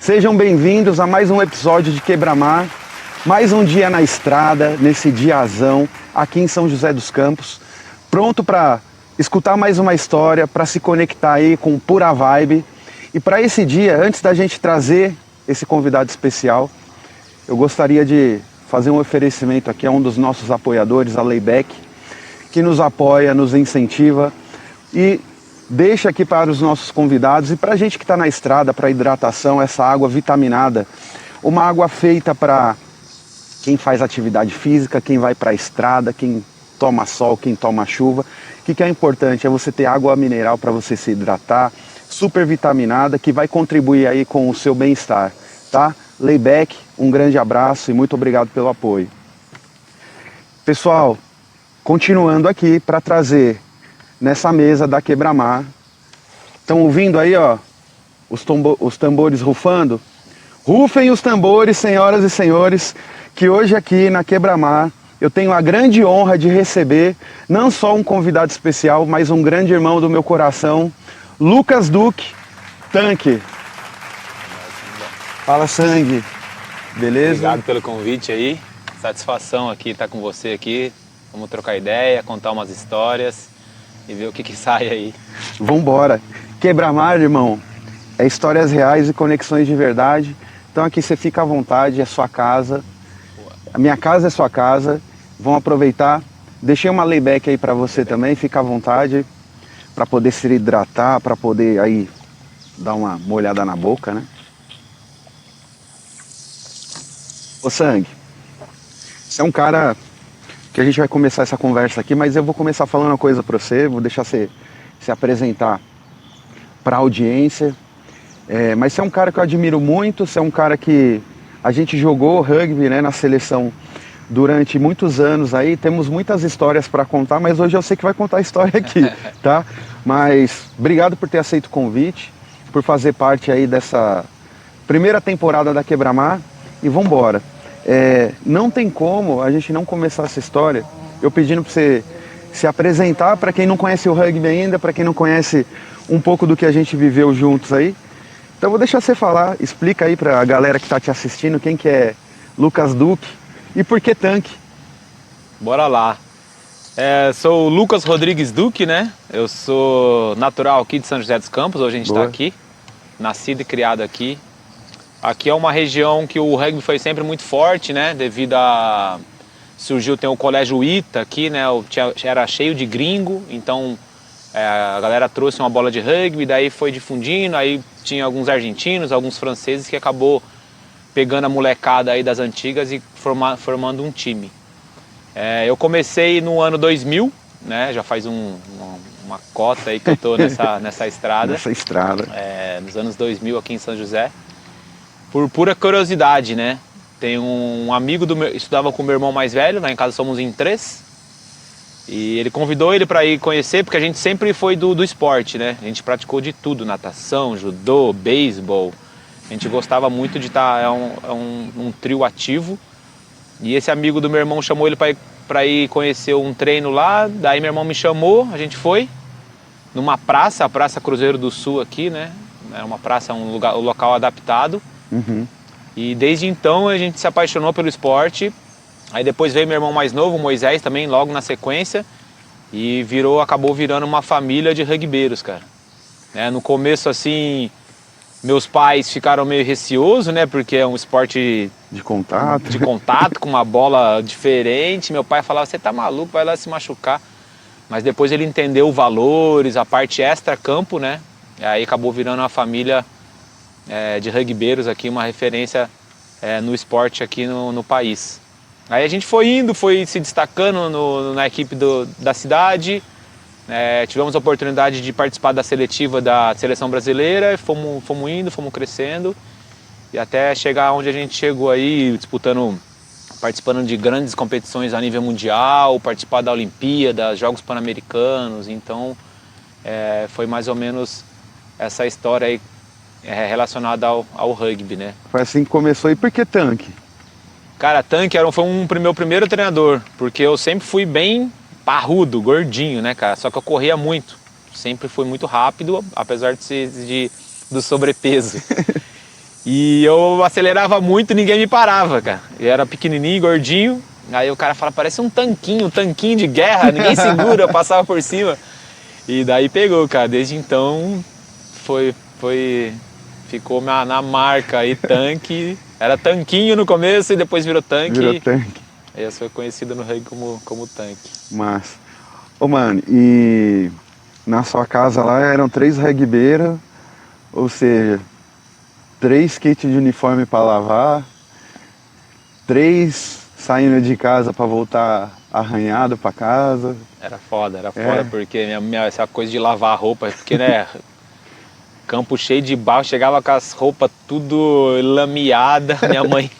Sejam bem-vindos a mais um episódio de Quebra-Mar, mais um dia na estrada, nesse diazão, aqui em São José dos Campos, pronto para escutar mais uma história, para se conectar aí com pura vibe. E para esse dia, antes da gente trazer esse convidado especial, eu gostaria de fazer um oferecimento aqui a um dos nossos apoiadores, a Layback, que nos apoia, nos incentiva e deixa aqui para os nossos convidados e para a gente que está na estrada, para hidratação, essa água vitaminada, uma água feita para quem faz atividade física, quem vai para a estrada, quem toma sol, quem toma chuva. O que é importante é você ter água mineral para você se hidratar, super vitaminada, que vai contribuir aí com o seu bem-estar, tá? Layback, um grande abraço e muito obrigado pelo apoio. Pessoal, continuando aqui para trazer nessa mesa da Quebra-Mar. Estão ouvindo aí, ó, os tambores rufando? Rufem os tambores, senhoras e senhores, que hoje aqui na Quebra-Mar eu tenho a grande honra de receber não só um convidado especial, mas um grande irmão do meu coração, Lucas Duque, Tanque. Fala, sangue. Beleza? Obrigado pelo convite aí. Satisfação aqui estar com você aqui. Vamos trocar ideia, contar umas histórias e ver o que sai aí. Vambora. Quebra-Mar, irmão, é histórias reais e conexões de verdade. Então aqui você fica à vontade, é sua casa. A minha casa é sua casa. Vão aproveitar. Deixei uma layback aí pra você também, fica à vontade. Pra poder se hidratar, pra poder aí dar uma molhada na boca, né? Ô Sangue, você é um cara que a gente vai começar essa conversa aqui, mas eu vou começar falando uma coisa pra você, vou deixar você se apresentar pra audiência. Mas você é um cara que eu admiro muito, você é um cara que a gente jogou rugby, né, na seleção durante muitos anos aí, temos muitas histórias para contar, mas hoje eu sei que vai contar a história aqui, tá? Mas obrigado por ter aceito o convite, por fazer parte aí dessa primeira temporada da Quebra-Mar e vambora. Não tem como a gente não começar essa história eu pedindo para você se apresentar para quem não conhece o rugby ainda, para quem não conhece um pouco do que a gente viveu juntos aí. Então eu vou deixar você falar, explica aí para a galera que está te assistindo quem que é Lucas Duque e por que Tanque. Bora lá. Sou o Lucas Rodrigues Duque, né? Eu sou natural aqui de São José dos Campos, hoje a gente está aqui, nascido e criado aqui. Aqui é uma região que o rugby foi sempre muito forte, né? Devido a... tem o Colégio Ita aqui, né? Era cheio de gringo, então a galera trouxe uma bola de rugby, daí foi difundindo, aí tinha alguns argentinos, alguns franceses que acabou pegando a molecada aí das antigas e formando um time. Eu comecei no ano 2000, né? Já faz uma cota aí que eu tô nessa estrada. Nessa estrada. Nos anos 2000 aqui em São José. Por pura curiosidade, né? Tem um amigo estudava com o meu irmão mais velho, lá em casa somos em 3. E ele convidou ele para ir conhecer, porque a gente sempre foi do esporte, né? A gente praticou de tudo, natação, judô, beisebol. A gente gostava muito de estar, um trio ativo. E esse amigo do meu irmão chamou ele para ir conhecer um treino lá. Daí meu irmão me chamou, a gente foi numa praça, a Praça Cruzeiro do Sul aqui, né? Era uma praça, um local adaptado. Uhum. E desde então a gente se apaixonou pelo esporte. Aí depois veio meu irmão mais novo, o Moisés, também logo na sequência. E acabou virando uma família de rugbeiros, cara. No começo, assim, meus pais ficaram meio receosos, né? Porque é um esporte de contato com uma bola diferente. Meu pai falava, você tá maluco, vai lá se machucar. Mas depois ele entendeu os valores, a parte extra-campo, né? E aí acabou virando uma família de rugbeiros aqui, uma referência no esporte aqui no país. Aí a gente foi se destacando na equipe da cidade, tivemos a oportunidade de participar da seletiva da seleção brasileira, fomos indo, fomos crescendo, e até chegar onde a gente chegou aí, participando de grandes competições a nível mundial, participar da Olimpíada, Jogos Pan-Americanos. Então foi mais ou menos essa história aí relacionada ao rugby, né? Foi assim que começou. E por que Tanque? Cara, Tanque foi meu primeiro treinador, porque eu sempre fui bem parrudo, gordinho, né, cara? Só que eu corria muito, sempre fui muito rápido, apesar do sobrepeso. E eu acelerava muito e ninguém me parava, cara. Eu era pequenininho, gordinho. Aí o cara fala, parece um tanquinho de guerra, ninguém segura, eu passava por cima. E daí pegou, cara. Desde então ficou na marca aí, tanque. Era tanquinho no começo e depois virou tanque. Virou tanque. Aí eu sou conhecido no rugby como tanque. Mas, ô mano, e na sua casa lá eram 3 rugbeiros, ou seja, 3 kits de uniforme para lavar, 3 saindo de casa para voltar arranhado para casa. Era foda, porque essa coisa de lavar roupa, porque né, campo cheio de barro, chegava com as roupas tudo lameada, minha mãe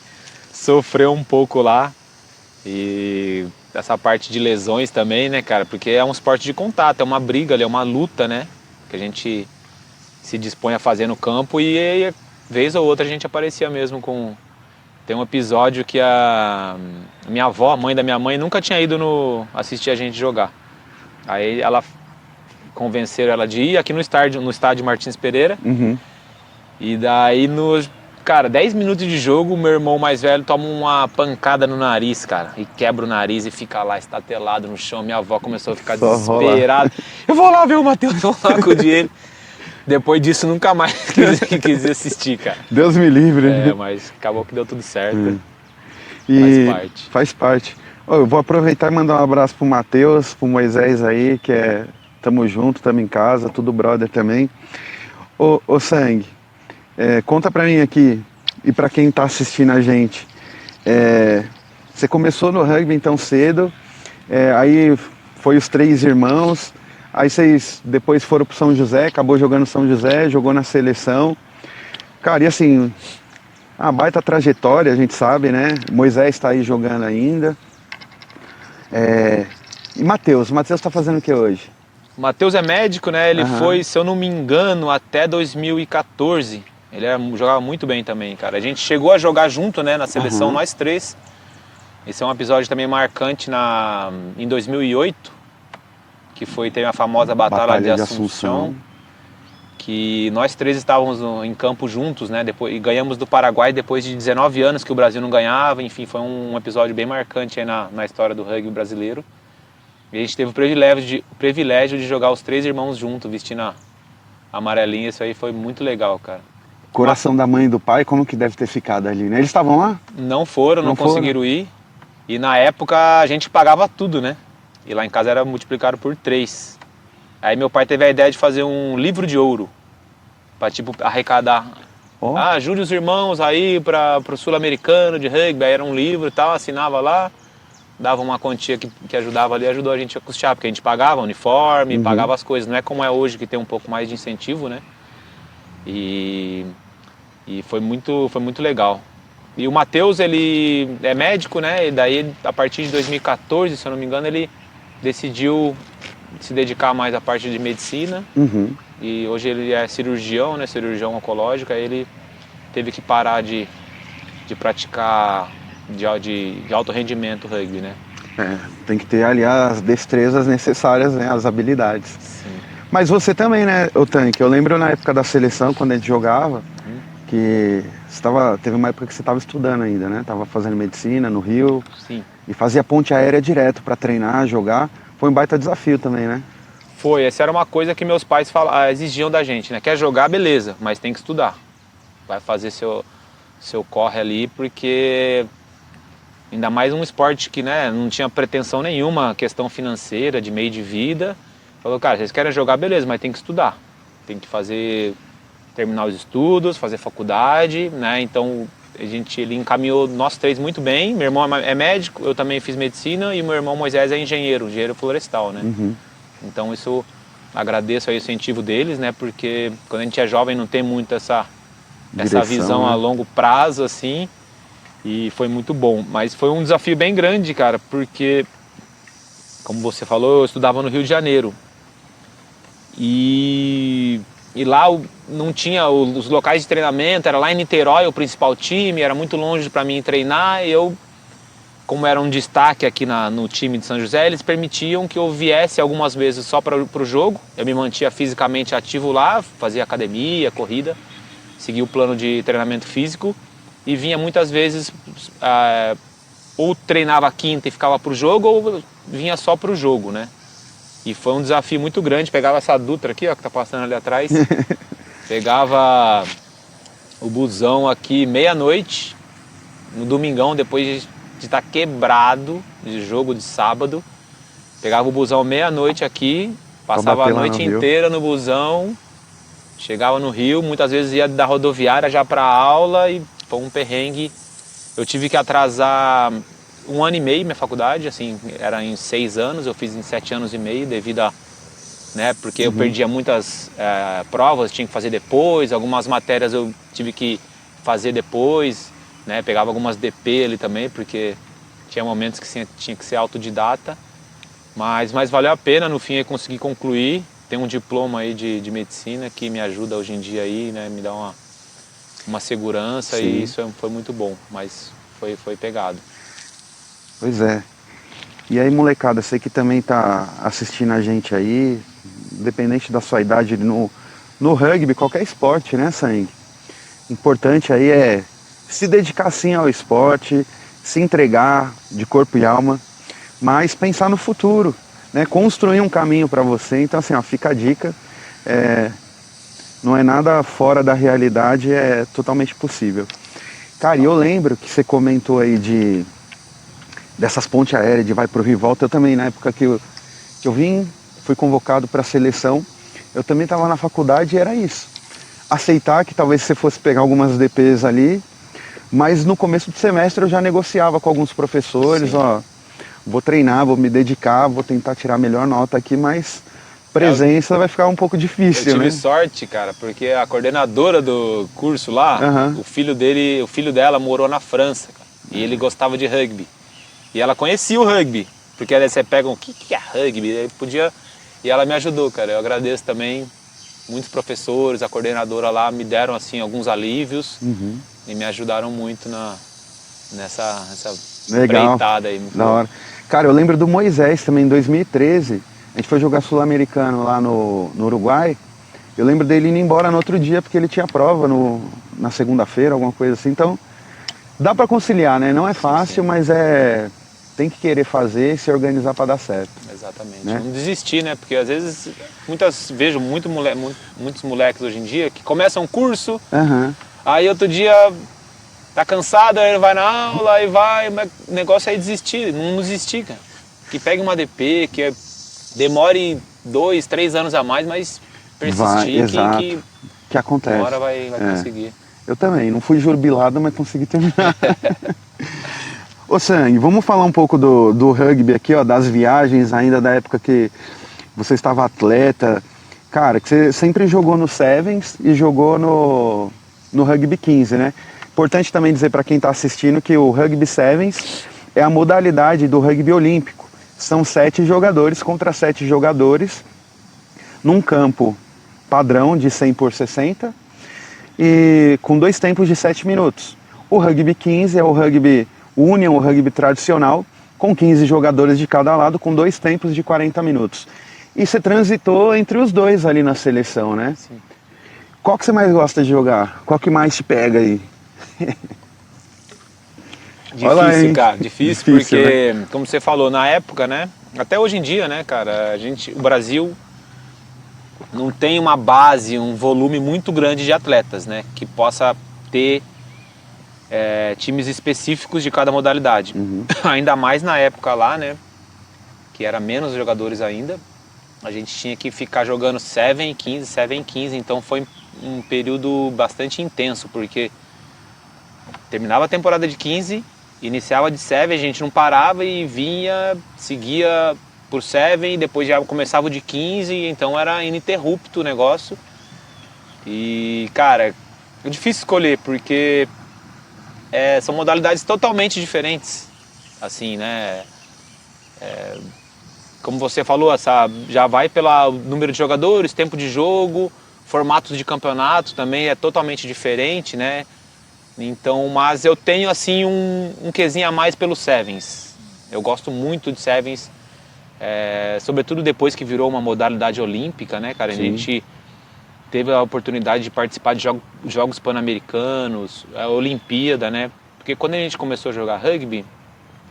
sofreu um pouco lá. E essa parte de lesões também, né, cara, porque é um esporte de contato, é uma briga, é uma luta, né, que a gente se dispõe a fazer no campo e vez ou outra a gente aparecia mesmo com... Tem um episódio que a minha avó, a mãe da minha mãe, nunca tinha ido assistir a gente jogar. Aí ela convenceram ela de ir aqui no estádio Martins Pereira. Uhum. E daí, cara, 10 minutos de jogo, meu irmão mais velho toma uma pancada no nariz, cara. E quebra o nariz e fica lá estatelado no chão. Minha avó começou a ficar desesperada. Eu vou lá ver o Matheus, vou lá acudir ele. Depois disso, nunca mais quis assistir, cara. Deus me livre. É, mas acabou que deu tudo certo. E faz parte. Faz parte. Eu vou aproveitar e mandar um abraço pro Matheus, pro Moisés aí, que tamo junto, tamo em casa, tudo brother também. Ô Sangue, conta pra mim aqui, e pra quem tá assistindo a gente, você começou no rugby tão cedo, aí foi os 3 irmãos, aí vocês depois foram pro São José, acabou jogando São José, jogou na seleção. Cara, e assim, a baita trajetória, a gente sabe, né? Moisés tá aí jogando ainda. E Matheus tá fazendo o que hoje? O Matheus é médico, né? Ele foi, se eu não me engano, até 2014. Ele jogava muito bem também, cara. A gente chegou a jogar junto, né, na seleção, nós 3. Esse é um episódio também marcante em 2008, que teve a famosa Batalha de Assunção, que nós 3 estávamos em campo juntos, né? E ganhamos do Paraguai depois de 19 anos que o Brasil não ganhava. Enfim, foi um episódio bem marcante aí na história do rugby brasileiro. E a gente teve o privilégio de jogar os 3 irmãos juntos, vestindo a amarelinha. Isso aí foi muito legal, cara. Coração da mãe e do pai, como que deve ter ficado ali, né? Eles estavam lá? Não conseguiram ir. E na época a gente pagava tudo, né? E lá em casa era multiplicado por 3. Aí meu pai teve a ideia de fazer um livro de ouro, para tipo arrecadar. Ajude os irmãos aí para o sul-americano de rugby. Aí era um livro e tal, assinava lá, dava uma quantia que ajudava ali, ajudou a gente a custear, porque a gente pagava uniforme, pagava as coisas. Não é como é hoje que tem um pouco mais de incentivo, né? E foi muito legal. E o Matheus, ele é médico, né? E daí, a partir de 2014, se eu não me engano, ele decidiu se dedicar mais à parte de medicina. E hoje ele é cirurgião, né? Cirurgião oncológico. Aí ele teve que parar de praticar de alto rendimento rugby, né? Tem que ter ali as destrezas necessárias, né? As habilidades. Sim. Mas você também, né, o Tanque? Eu lembro na época da seleção, quando a gente jogava, que teve uma época que você estava estudando ainda, né? Tava fazendo medicina no Rio. Sim. E fazia ponte aérea direto para treinar, jogar. Foi um baita desafio também, né? Foi, essa era uma coisa que meus pais exigiam da gente, né? Quer jogar, beleza, mas tem que estudar. Vai fazer seu corre ali, porque ainda mais um esporte que, né, não tinha pretensão nenhuma, questão financeira, de meio de vida. Falou, cara, vocês querem jogar, beleza, mas tem que estudar. Tem que terminar os estudos, fazer faculdade, né? Então ele encaminhou nós 3 muito bem. Meu irmão é médico, eu também fiz medicina e meu irmão Moisés é engenheiro florestal, né? Então isso, agradeço aí o incentivo deles, né? Porque quando a gente é jovem não tem muito essa visão, né, a longo prazo, assim. E foi muito bom. Mas foi um desafio bem grande, cara, porque, como você falou, eu estudava no Rio de Janeiro. E lá não tinha os locais de treinamento, era lá em Niterói o principal time, era muito longe para mim treinar. E eu, como era um destaque aqui no time de São José, eles permitiam que eu viesse algumas vezes só para o jogo. Eu me mantia fisicamente ativo lá, fazia academia, corrida. seguir o plano de treinamento físico e vinha muitas vezes, ou treinava quinta e ficava pro jogo, ou vinha só pro jogo, né? E foi um desafio muito grande, pegava essa Dutra aqui, ó, que tá passando ali atrás, pegava o busão aqui meia-noite, no domingão, depois de estar quebrado de jogo de sábado, pegava o busão meia-noite aqui, passava a noite inteira no busão, chegava no Rio, muitas vezes ia da rodoviária já para aula e foi um perrengue. Eu tive que atrasar 1 ano e meio minha faculdade, assim, era em 6 anos, eu fiz em 7 anos e meio devido a, né, porque eu perdia muitas provas, tinha que fazer depois, algumas matérias eu tive que fazer depois, né, pegava algumas DP ali também, porque tinha momentos que tinha que ser autodidata, mas valeu a pena, no fim eu consegui concluir, tenho um diploma aí de medicina que me ajuda hoje em dia aí, né, me dá uma segurança. Sim. E isso foi muito bom, mas foi pegado. Pois é. E aí, molecada, você que também tá assistindo a gente aí, independente da sua idade, no rugby, qualquer esporte, né, Sangue? Importante aí é se dedicar sim ao esporte, se entregar de corpo e alma, mas pensar no futuro, né? Construir um caminho para você. Então, assim, ó, fica a dica. Não é nada fora da realidade, é totalmente possível. Cara, e eu lembro que você comentou aí dessas pontes aéreas, de vai pro Rio e volta. Eu também, na época que eu fui convocado para a seleção, eu também estava na faculdade e era isso. Aceitar que talvez você fosse pegar algumas DPs ali, mas no começo do semestre eu já negociava com alguns professores, sim, ó, vou treinar, vou me dedicar, vou tentar tirar a melhor nota aqui, mas presença vai ficar um pouco difícil, eu tive né? sorte, cara, porque a coordenadora do curso lá, o filho dela morou na França, cara, e ele gostava de rugby. E ela conhecia o rugby, porque aí você pega o que é rugby? E ela me ajudou, cara. Eu agradeço também. Muitos professores, a coordenadora lá me deram assim alguns alívios e me ajudaram muito nessa empreitada aí. Da hora. Cara, eu lembro do Moisés também, em 2013. A gente foi jogar sul-americano lá no Uruguai. Eu lembro dele indo embora no outro dia porque ele tinha prova na segunda-feira, alguma coisa assim. Então, dá para conciliar, né? Não é fácil, sim, mas tem que querer fazer e se organizar para dar certo. Exatamente. Né? Não desistir, né? Porque às vezes, vejo muitos moleques hoje em dia que começam um curso, aí outro dia tá cansado, aí vai na aula, aí vai, mas o negócio é desistir, não desistir, cara. Que pegue uma DP, que demore 2, 3 anos a mais, mas persistir, que acontece. Uma hora vai conseguir. Eu também, não fui jubilado, mas consegui terminar. Ô Sangue, vamos falar um pouco do rugby aqui, ó, das viagens ainda da época que você estava atleta. Cara, que você sempre jogou no Sevens e jogou no Rugby 15, né? Importante também dizer para quem está assistindo que o Rugby Sevens é a modalidade do rugby olímpico. São 7 jogadores contra 7 jogadores num campo padrão de 100 por 60 e com 2 tempos de 7 minutos. O Rugby 15 é o rugby Union, o rugby tradicional, com 15 jogadores de cada lado, com 2 tempos de 40 minutos. E você transitou entre os dois ali na seleção, né? Sim. Qual que você mais gosta de jogar? Qual que mais te pega aí? Difícil, cara, difícil porque, né? Como você falou, na época, né? Até hoje em dia, né, cara, o Brasil não tem uma base, um volume muito grande de atletas, né? Que possa ter times específicos de cada modalidade. Ainda mais na época lá, né? Que era menos jogadores ainda. A gente tinha que ficar jogando 7 em 15, 7 em 15. Então foi um período bastante intenso, porque terminava a temporada de 15, iniciava de 7, a gente não parava e vinha, seguia por 7, depois já começava o de 15, então era ininterrupto o negócio. E, cara, é difícil escolher, porque são modalidades totalmente diferentes, assim, né? Como você falou, já vai pelo número de jogadores, tempo de jogo, formatos de campeonato também é totalmente diferente, né? Então, mas eu tenho assim um quezinho a mais pelo Sevens. Eu gosto muito de Sevens, sobretudo depois que virou uma modalidade olímpica, né, cara? Sim. A gente teve a oportunidade de participar de Jogos Pan-Americanos, a Olimpíada, né? Porque quando a gente começou a jogar rugby,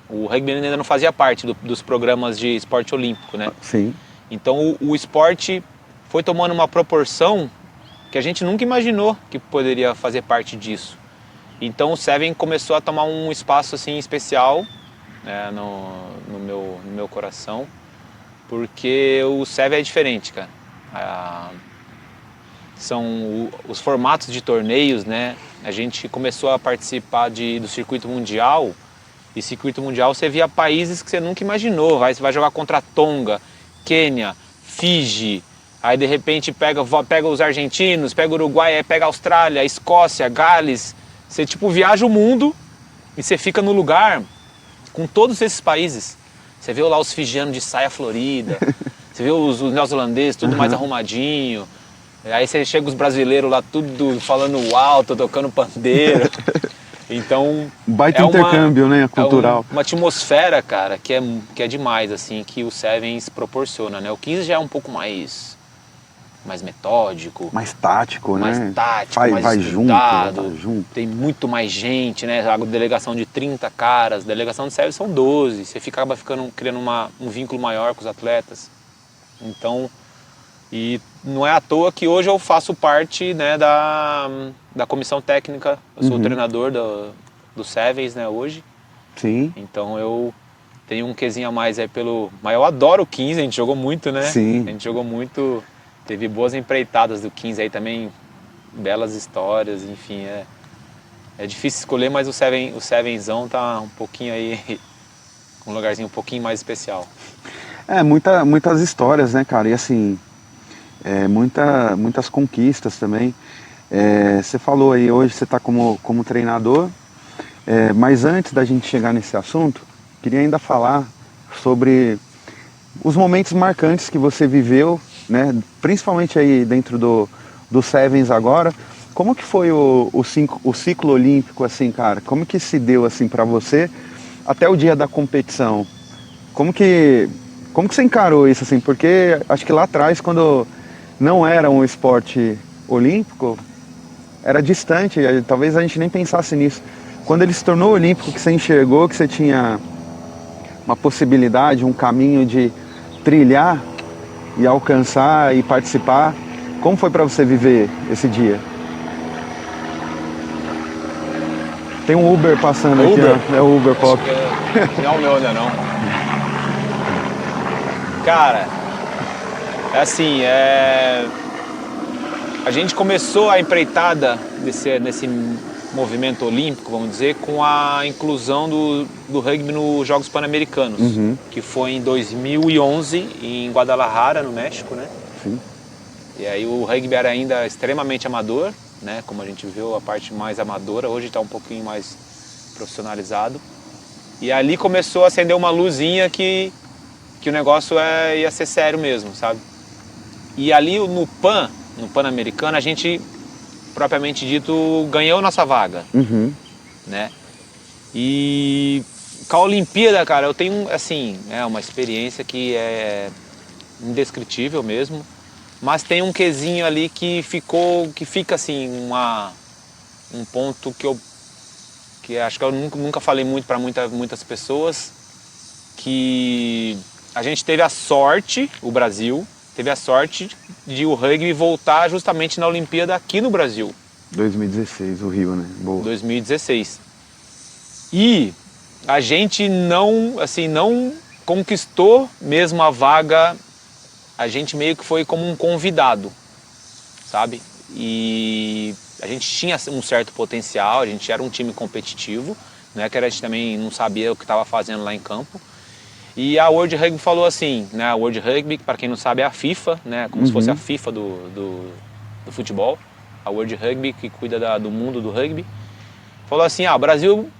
o rugby ainda não fazia parte dos programas de esporte olímpico, né? Sim. Então o esporte foi tomando uma proporção que a gente nunca imaginou que poderia fazer parte disso. Então o Seven começou a tomar um espaço assim especial, né, no meu coração, porque o Seven é diferente, cara. São os formatos de torneios, né? A gente começou a participar do circuito mundial, e circuito mundial você via países que você nunca imaginou. Você vai jogar contra Tonga, Quênia, Fiji, aí de repente pega os argentinos, pega o Uruguai, aí pega a Austrália, a Escócia, Gales. Você tipo viaja o mundo e você fica no lugar com todos esses países. Você vê lá os fijianos de saia florida, você vê os neozelandeses tudo mais arrumadinho. Aí você chega os brasileiros lá tudo falando alto, tocando pandeiro. Então baita intercâmbio, né, cultural. Uma atmosfera, cara, que é demais, assim, que o Sevens proporciona, né? O 15 já é um pouco mais metódico, mais tático, mais né? tático, vai estudado, junto. Tem muito mais gente, né? A delegação de 30 caras, a delegação de Sevens são 12. Você acaba criando um vínculo maior com os atletas. Então, e não é à toa que hoje eu faço parte, né, da comissão técnica. Eu sou o treinador do Sevens, né, hoje. Sim. Então eu tenho um quezinho a mais aí Mas eu adoro o 15, a gente jogou muito, né? Sim. A gente jogou muito, teve boas empreitadas do 15 aí também, belas histórias, enfim. É difícil escolher, mas o Sevenzão tá um pouquinho aí, um lugarzinho um pouquinho mais especial. Muitas histórias, né, cara? E assim, muitas conquistas também. Você falou aí, hoje você está como treinador, mas antes da gente chegar nesse assunto, queria ainda falar sobre os momentos marcantes que você viveu, né? Principalmente aí dentro do Sevens agora. Como que foi o ciclo olímpico, assim, cara? Como que se deu, assim, para você até o dia da competição? Como que você encarou isso, assim? Porque acho que lá atrás, quando não era um esporte olímpico, era distante, talvez a gente nem pensasse nisso. Quando ele se tornou olímpico, que você enxergou que você tinha uma possibilidade, um caminho de trilhar e alcançar e participar, como foi para você viver esse dia? Tem um Uber passando aqui, ó. É o Uber Pop. Não é o meu ainda não. Cara, é assim, a gente começou a empreitada nesse movimento olímpico, vamos dizer, com a inclusão do rugby nos Jogos Pan-Americanos, que foi em 2011 em Guadalajara, no México, né? Sim. E aí o rugby era ainda extremamente amador, né? Como a gente viu, a parte mais amadora, hoje está um pouquinho mais profissionalizado. E ali começou a acender uma luzinha que o negócio ia ser sério mesmo, sabe? E ali no Pan-Americano, a gente, propriamente dito, ganhou nossa vaga, né? E com a Olimpíada, cara, eu tenho, assim, uma experiência que é indescritível mesmo, mas tem um quesinho ali que fica assim, um ponto que acho que eu nunca falei muito para muitas pessoas, que a gente teve a sorte, o Brasil teve a sorte de o rugby voltar justamente na Olimpíada aqui no Brasil. 2016, o Rio, né? Boa. 2016. E a gente não conquistou mesmo a vaga, a gente meio que foi como um convidado, sabe? E a gente tinha um certo potencial, a gente era um time competitivo, né? Que a gente também não sabia o que estava fazendo lá em campo. E a World Rugby falou assim, né? A World Rugby, para quem não sabe, é a FIFA, né? Como se fosse a FIFA do futebol. A World Rugby, que cuida do mundo do rugby. Falou assim, o Brasil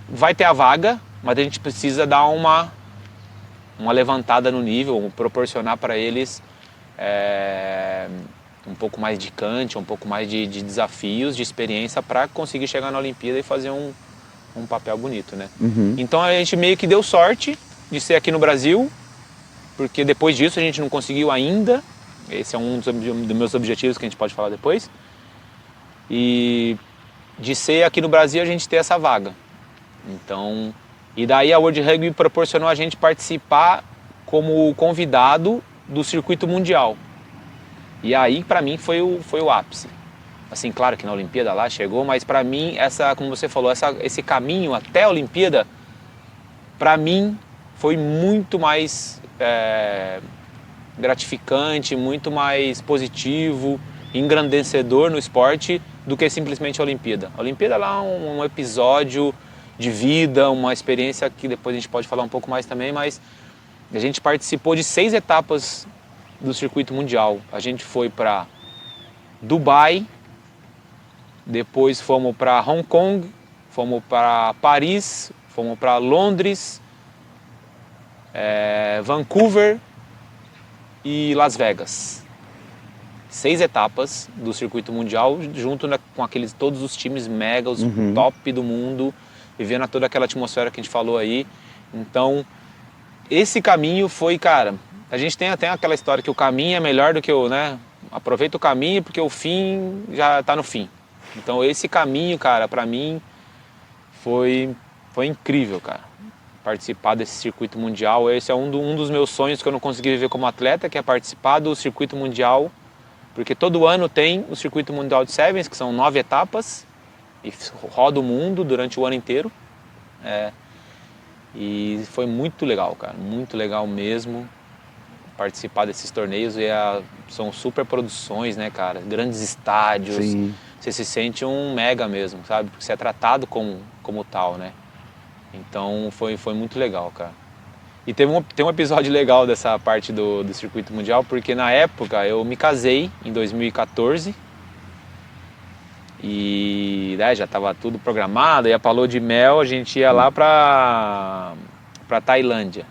vai ter a vaga, mas a gente precisa dar uma levantada no nível, proporcionar para eles um pouco mais de cante, um pouco mais de desafios, de experiência para conseguir chegar na Olimpíada e fazer um papel bonito, né? Então a gente meio que deu sorte de ser aqui no Brasil, porque depois disso a gente não conseguiu ainda esse é um dos meus objetivos que a gente pode falar depois. E de ser aqui no Brasil a gente ter essa vaga. Então, e daí a World Rugby proporcionou a gente participar como convidado do circuito mundial. E aí para mim foi o ápice. Assim, claro que na Olimpíada lá chegou, mas para mim como você falou, esse caminho até a Olimpíada, para mim foi muito mais gratificante, muito mais positivo, engrandecedor no esporte do que simplesmente a Olimpíada. A Olimpíada lá é um episódio de vida, uma experiência que depois a gente pode falar um pouco mais também, mas a gente participou de 6 etapas do circuito mundial. A gente foi para Dubai, depois fomos para Hong Kong, fomos para Paris, fomos para Londres, Vancouver e Las Vegas. 6 etapas do circuito mundial, junto com todos os times mega, os top do mundo, vivendo toda aquela atmosfera que a gente falou aí. Então, esse caminho foi, cara, a gente tem até aquela história que o caminho é melhor do que aproveita o caminho porque o fim já tá no fim. Então, esse caminho, cara, pra mim foi incrível, cara. Participar desse circuito mundial, esse é um dos meus sonhos que eu não consegui viver como atleta, que é participar do circuito mundial, porque todo ano tem o circuito mundial de Sevens, que são 9 etapas, e roda o mundo durante o ano inteiro. E foi muito legal, cara, muito legal mesmo participar desses torneios. São super produções, né, cara, grandes estádios. Sim. Você se sente um mega mesmo, sabe, porque você é tratado como tal, né. Então foi muito legal, cara. E tem um episódio legal dessa parte do circuito mundial, porque na época eu me casei em 2014 e já estava tudo programado, ia pra lua de mel, a gente ia lá pra Tailândia.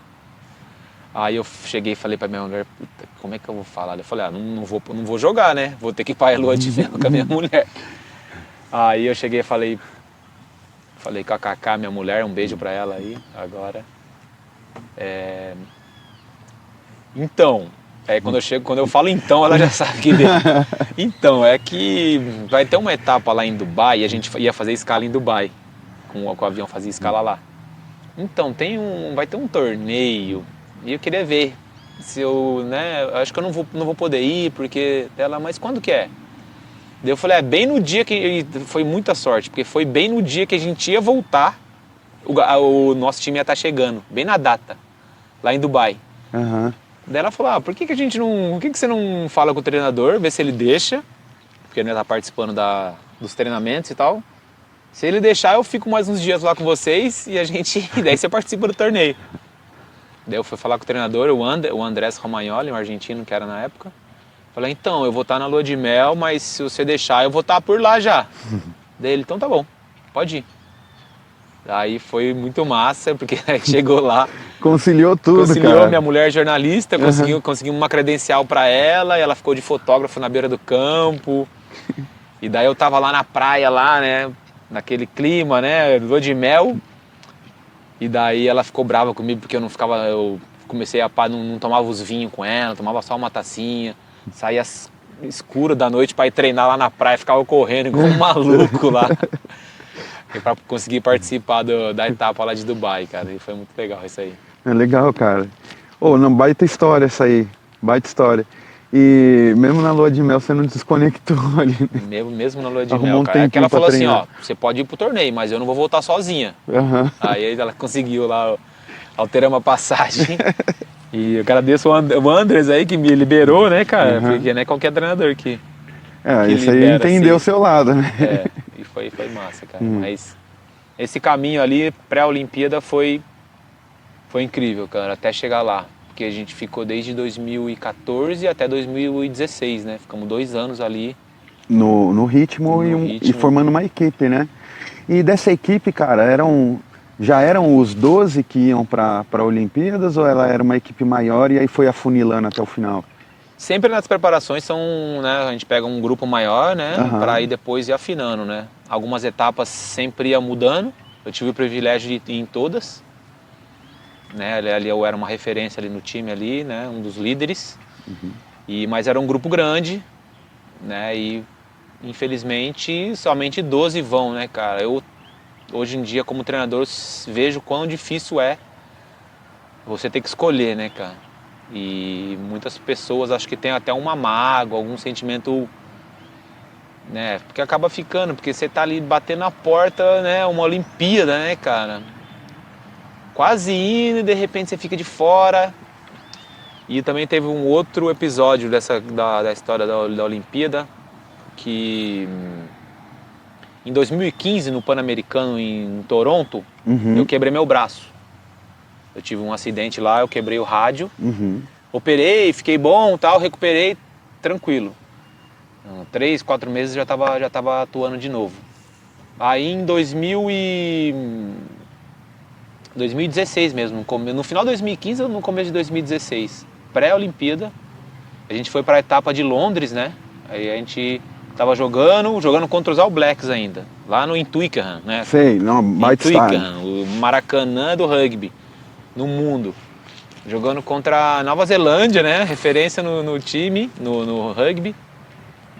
Aí eu cheguei e falei pra minha mulher, puta, como é que eu vou falar? Eu falei, não vou jogar, né? Vou ter que ir pra lua de mel com a minha mulher. Aí eu cheguei e falei com a Cacá, minha mulher, um beijo pra ela aí, agora. Então, quando eu falo então, ela já sabe que então, é que vai ter uma etapa lá em Dubai, e a gente ia fazer escala em Dubai, com o avião fazia escala lá. Então, vai ter um torneio, e eu queria ver se eu, né, acho que eu não vou poder ir, porque ela, mas quando que é? Daí eu falei, bem no dia que, foi muita sorte, porque foi bem no dia que a gente ia voltar, o nosso time ia estar chegando, bem na data, lá em Dubai. Uhum. Daí ela falou, por que você não fala com o treinador, vê se ele deixa, porque ele tá participando dos treinamentos e tal. Se ele deixar, eu fico mais uns dias lá com vocês e daí você participa do torneio. Daí eu fui falar com o treinador, o Andrés Romagnoli, um argentino que era na época. Falei, então, eu vou estar na lua de mel, mas se você deixar, eu vou estar por lá já. Daí ele, então tá bom, pode ir. Daí foi muito massa, porque chegou lá. Conciliou tudo, Conciliou, cara. minha mulher jornalista, conseguimos uma credencial para ela, e ela ficou de fotógrafo na beira do campo. E daí eu tava lá na praia, lá, né, naquele clima, né, lua de mel. E daí ela ficou brava comigo, porque eu comecei não tomava os vinhos com ela, tomava só uma tacinha. Saía escuro da noite para ir treinar lá na praia, ficava correndo igual um maluco lá. Para conseguir participar da etapa lá de Dubai, cara. E foi muito legal isso aí. É legal, cara. Não, baita história essa aí. Baita história. E mesmo na lua de mel você não desconectou ali, né? Mesmo na lua de Arrumou mel, cara. É que ela falou assim, você pode ir pro torneio, mas eu não vou voltar sozinha. Uhum. Aí ela conseguiu lá, alterar uma passagem. E eu agradeço o Andres aí que me liberou, né, cara? Porque não é qualquer treinador que isso aí entendeu o seu lado, né? E foi massa, cara. Mas esse caminho ali, pré-Olimpíada, foi incrível, cara, até chegar lá. Porque a gente ficou desde 2014 até 2016, né? Ficamos 2 anos ali. No ritmo, e formando uma equipe, né? E dessa equipe, cara, já eram os 12 que iam para Olimpíadas, ou ela era uma equipe maior e aí foi afunilando até o final? Sempre nas preparações né, a gente pega um grupo maior, né, para ir depois ir afinando, né. Algumas etapas sempre ia mudando, eu tive o privilégio de ir em todas, né, ali eu era uma referência ali no time ali, né, um dos líderes. Mas era um grupo grande, né? E infelizmente somente 12 vão, né, cara? Eu hoje em dia como treinador vejo quão difícil é você ter que escolher, né, cara? E muitas pessoas acho que tem até uma mágoa, algum sentimento, né? Porque acaba ficando, porque você tá ali batendo na porta, né? Uma Olimpíada, né, cara? Quase indo e de repente você fica de fora. E também teve um outro episódio da história da Olimpíada, que em 2015, no Pan-Americano em Toronto, eu quebrei meu braço. Eu tive um acidente lá, eu quebrei o rádio, operei, fiquei bom, tal, recuperei, tranquilo. 3, 4 meses já tava atuando de novo. Aí em 2016 mesmo, no final de 2015 ou no começo de 2016, pré-Olimpíada, a gente foi para a etapa de Londres, né? Aí a gente tava jogando contra os All Blacks ainda, lá no Twickenham, né? Sei, não, baita estádio. Twickenham, o Maracanã do rugby no mundo. Jogando contra a Nova Zelândia, né? Referência no time, no rugby.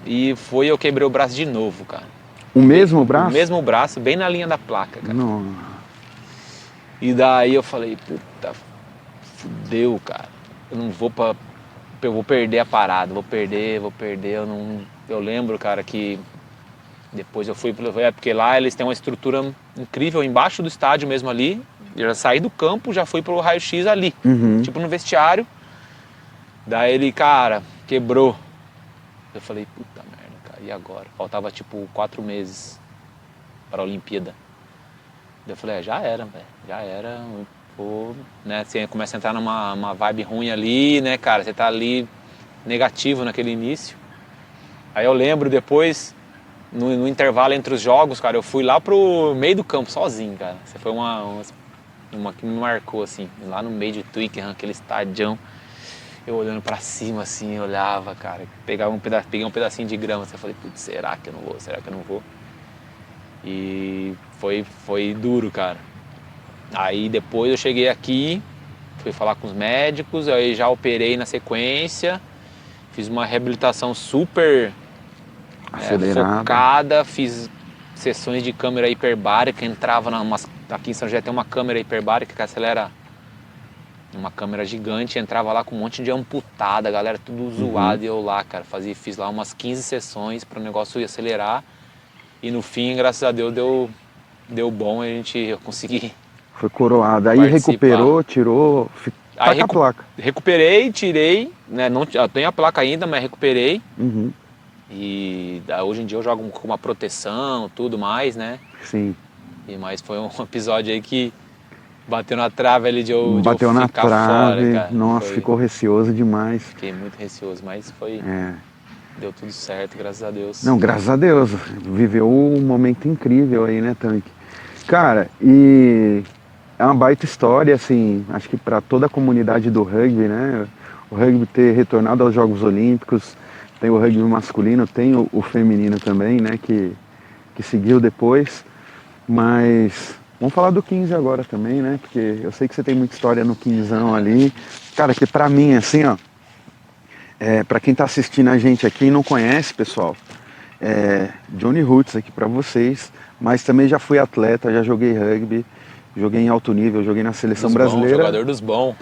E eu quebrei o braço de novo, cara. O mesmo braço? O mesmo braço, bem na linha da placa, cara. Não. E daí eu falei, puta, fudeu, cara. Eu vou perder a parada, vou perder, eu lembro, cara, que depois eu fui, porque lá eles têm uma estrutura incrível embaixo do estádio mesmo ali. Eu já saí do campo, já fui pro raio-x ali, tipo no vestiário. Daí ele, cara, quebrou. Eu falei, puta merda, cara, e agora? Faltava tipo 4 meses para a Olimpíada. Daí eu falei, já era, velho, já era. Pô, né, você começa a entrar numa vibe ruim ali, né, cara, você tá ali negativo naquele início. Aí eu lembro depois, no intervalo entre os jogos, cara, eu fui lá pro meio do campo sozinho, cara. Você foi uma que me marcou, assim, lá no meio de Twickenham, aquele estadião. Eu olhando pra cima, assim, eu olhava, cara, peguei um pedacinho de grama, assim, eu falei, putz, será que eu não vou, será que eu não vou? E foi duro, cara. Aí depois eu cheguei aqui, fui falar com os médicos, aí já operei na sequência, fiz uma reabilitação super focada, fiz sessões de câmera hiperbárica, entrava aqui em São José tem uma câmera hiperbárica que acelera, uma câmera gigante, entrava lá com um monte de amputada, a galera tudo zoada, e eu lá, cara, fiz lá umas 15 sessões para o negócio acelerar, e no fim, graças a Deus, deu bom, eu consegui. Foi coroado. Aí recuperou, tirou, tá com a placa. Recuperei, tirei, né? Não, eu tenho a placa ainda, mas recuperei. E hoje em dia eu jogo com uma proteção, tudo mais, né? Sim. Mas foi um episódio aí que bateu na trave ali de eu Bateu ficar na trave, fora, cara. Nossa, ficou receoso demais. Fiquei muito receoso, mas deu tudo certo, graças a Deus. Não, graças a Deus. Viveu um momento incrível aí, né, Tanque? Cara, e é uma baita história, assim, acho que para toda a comunidade do rugby, né? O rugby ter retornado aos Jogos Olímpicos, tem o rugby masculino, tem o feminino também, né? Que seguiu depois. Mas vamos falar do 15 agora também, né? Porque eu sei que você tem muita história no 15ão ali. Cara, que pra mim, assim, ó, pra quem tá assistindo a gente aqui e não conhece, pessoal, Johnny Roots aqui pra vocês, mas também já fui atleta, já joguei rugby, joguei em alto nível, joguei na seleção brasileira. Jogador dos bons.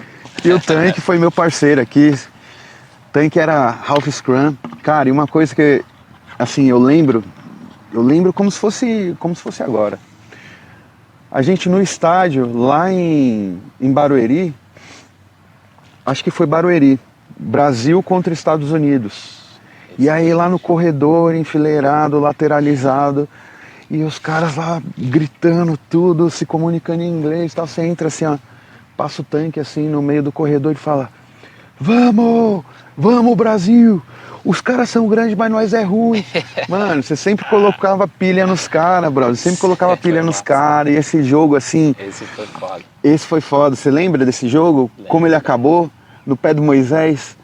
E o Tanque foi meu parceiro aqui. O Tanque era half scrum. Cara, e uma coisa que, assim, eu lembro como se fosse agora. A gente no estádio, lá em Barueri, acho que foi Barueri, Brasil contra Estados Unidos. E aí lá no corredor, enfileirado, lateralizado, e os caras lá gritando tudo, se comunicando em inglês, tal. Você entra assim, ó, passa o Tanque assim no meio do corredor e fala: vamos Brasil! Os caras são grandes, mas nós é ruim. Mano, você sempre colocava pilha nos caras, brother. Sempre colocava pilha nos caras. E esse jogo, assim... Esse foi foda. Esse foi foda. Você lembra desse jogo? Lembro. Como ele acabou? No pé do Moisés?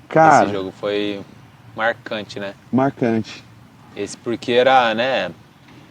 Cara... Esse jogo foi marcante, né? Marcante. Esse porque era, né...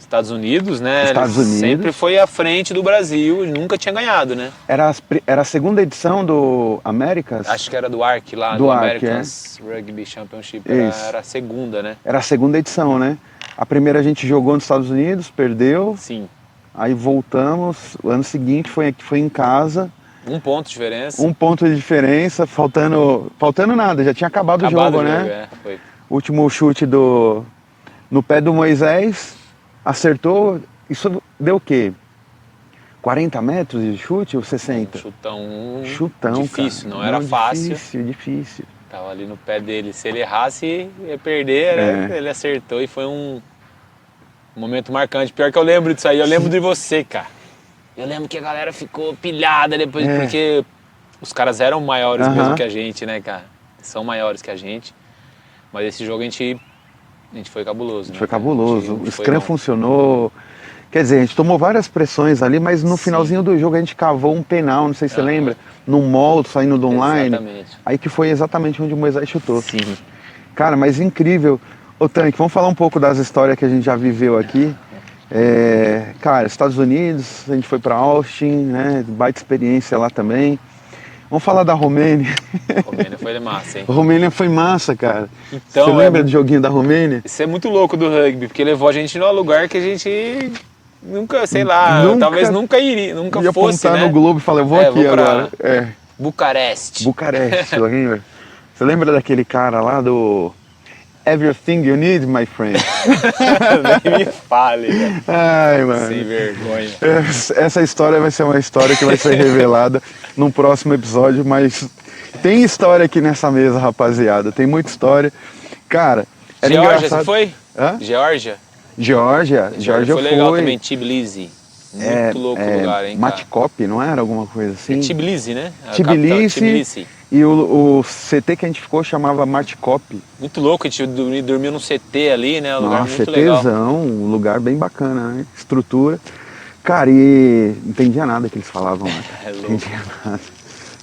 Estados Unidos, né? Estados Ele Unidos. sempre foi à frente do Brasil e nunca tinha ganhado, né? Era a segunda edição do Américas? Acho que era do ARC lá, Do do ARC, Americans Rugby Championship, Isso. era a segunda, né? Era a segunda edição, né? A primeira a gente jogou nos Estados Unidos, perdeu, Sim. aí voltamos, o ano seguinte foi em casa, 1 ponto de diferença. 1 ponto de diferença, faltando nada, já tinha acabado o jogo, né? Foi. Último chute no pé do Moisés, acertou, isso deu o quê? 40 metros de chute ou 60? Chutão, difícil, cara. não era fácil. Difícil. Tava ali no pé dele. Se ele errasse, ia perder, né? Ele acertou e foi um momento marcante. Pior que eu lembro disso aí, eu lembro de você, cara. Eu lembro que a galera ficou pilhada depois, porque os caras eram maiores mesmo que a gente, né, cara? São maiores que a gente. Mas esse jogo a gente foi cabuloso, né? Foi cabuloso. O foi scrum bom. funcionou. Quer dizer, a gente tomou várias pressões ali, mas no finalzinho do jogo a gente cavou um penal, não sei se você lembra, num mall, saindo do online. Exatamente. Aí que foi exatamente onde o Moisés chutou. Sim. Cara, mas incrível. Ô Tanque, vamos falar um pouco das histórias que a gente já viveu aqui. Cara, Estados Unidos, a gente foi pra Austin, né? Baita experiência lá também. Vamos falar da Romênia. Romênia foi massa, hein? Romênia foi massa, cara. Então, você lembra do joguinho da Romênia? Isso é muito louco do rugby, porque levou a gente num lugar que a gente nunca, sei lá, talvez nunca iria, nunca ia fosse, apontar né? no Globo e falar, eu vou aqui agora. Bucareste. Bucareste, lembra? Você lembra daquele cara lá do Everything You Need, my friend? Nem me fale, cara. Ai, mano. Sem vergonha. Essa história vai ser uma história que vai ser revelada num próximo episódio, mas tem história aqui nessa mesa, rapaziada. Tem muita história. Cara, era Geórgia, engraçado. você foi? Hã? Geórgia Geórgia foi legal também, Tbilisi. Muito louco o lugar, hein, cara? Matkop, não era alguma coisa assim? Tbilisi, né? Tbilisi. E o CT que a gente ficou chamava Matkop. Muito louco, a gente dormiu num CT ali, né? Um lugar Nossa, muito legal. CTzão, um lugar bem bacana, né? Estrutura. Cara, e não entendia nada que eles falavam lá. É louco. Não entendia nada.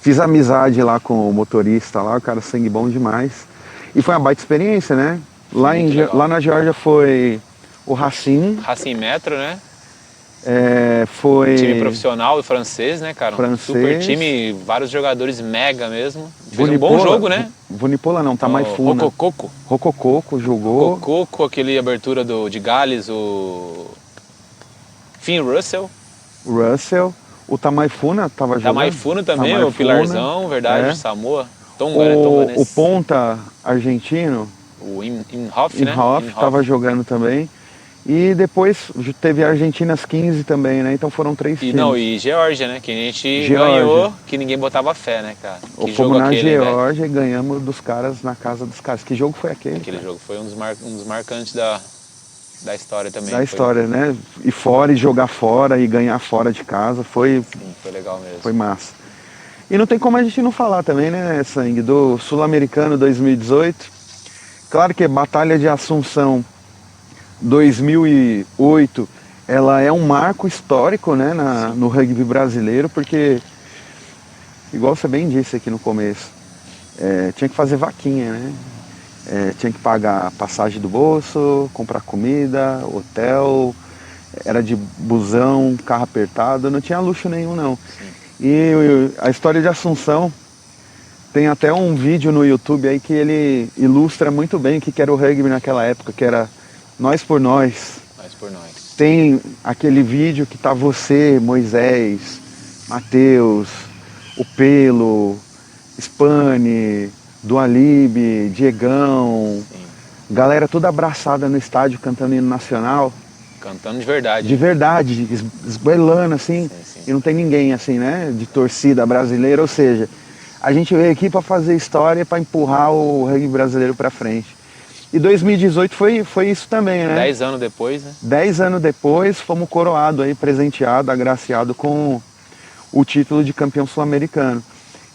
Fiz amizade lá com o motorista lá, o cara sangue bom demais. E foi uma baita experiência, né? Lá na Geórgia foi o Racine. Racine Metro, né? Foi... Time profissional e francês, né, cara? Francês. Super time, vários jogadores mega mesmo. Fez um bom jogo, né? Vunipola não, Tamaifuna. Rocococo jogou. Rocococo, aquele abertura de Gales, o Finn Russell. O Tamaifuna tava jogando. Tamaifuna também, o Pilarzão, verdade, Samoa. O ponta argentino. O Imhoff, né? Imhoff tava jogando também. E depois teve a Argentinas 15 também, né? Então foram 3 times. E Geórgia, né? Que a gente ganhou, que ninguém botava fé, né, cara? Que fomos na Geórgia e ganhamos dos caras na casa dos caras. Que jogo foi aquele? Aquele jogo foi um dos marcantes da história também. Da história, né? Ir fora e jogar fora e ganhar fora de casa. Foi legal mesmo. Foi massa. E não tem como a gente não falar também, né, Sangue, do Sul-Americano 2018. Claro que a Batalha de Assunção 2008, ela é um marco histórico, né, no rugby brasileiro, porque, igual você bem disse aqui no começo, tinha que fazer vaquinha, né? Tinha que pagar passagem do bolso, comprar comida, hotel, era de busão, carro apertado, não tinha luxo nenhum não. E a história de Assunção, tem até um vídeo no YouTube aí que ele ilustra muito bem o que era o rugby naquela época, que era Nós por Nós. Nós por Nós. Tem aquele vídeo que tá você, Moisés, Matheus, o Pelo, Spani, Dualib, Diegão, galera toda abraçada no estádio cantando hino nacional. Cantando de verdade. De verdade, esgoelando assim, e não tem ninguém assim, né, de torcida brasileira, ou seja, a gente veio aqui para fazer história, para empurrar o rugby brasileiro para frente. E 2018 foi isso também, né? 10 anos depois, né? 10 anos depois, fomos coroados aí, presenteados, agraciados com o título de campeão sul-americano.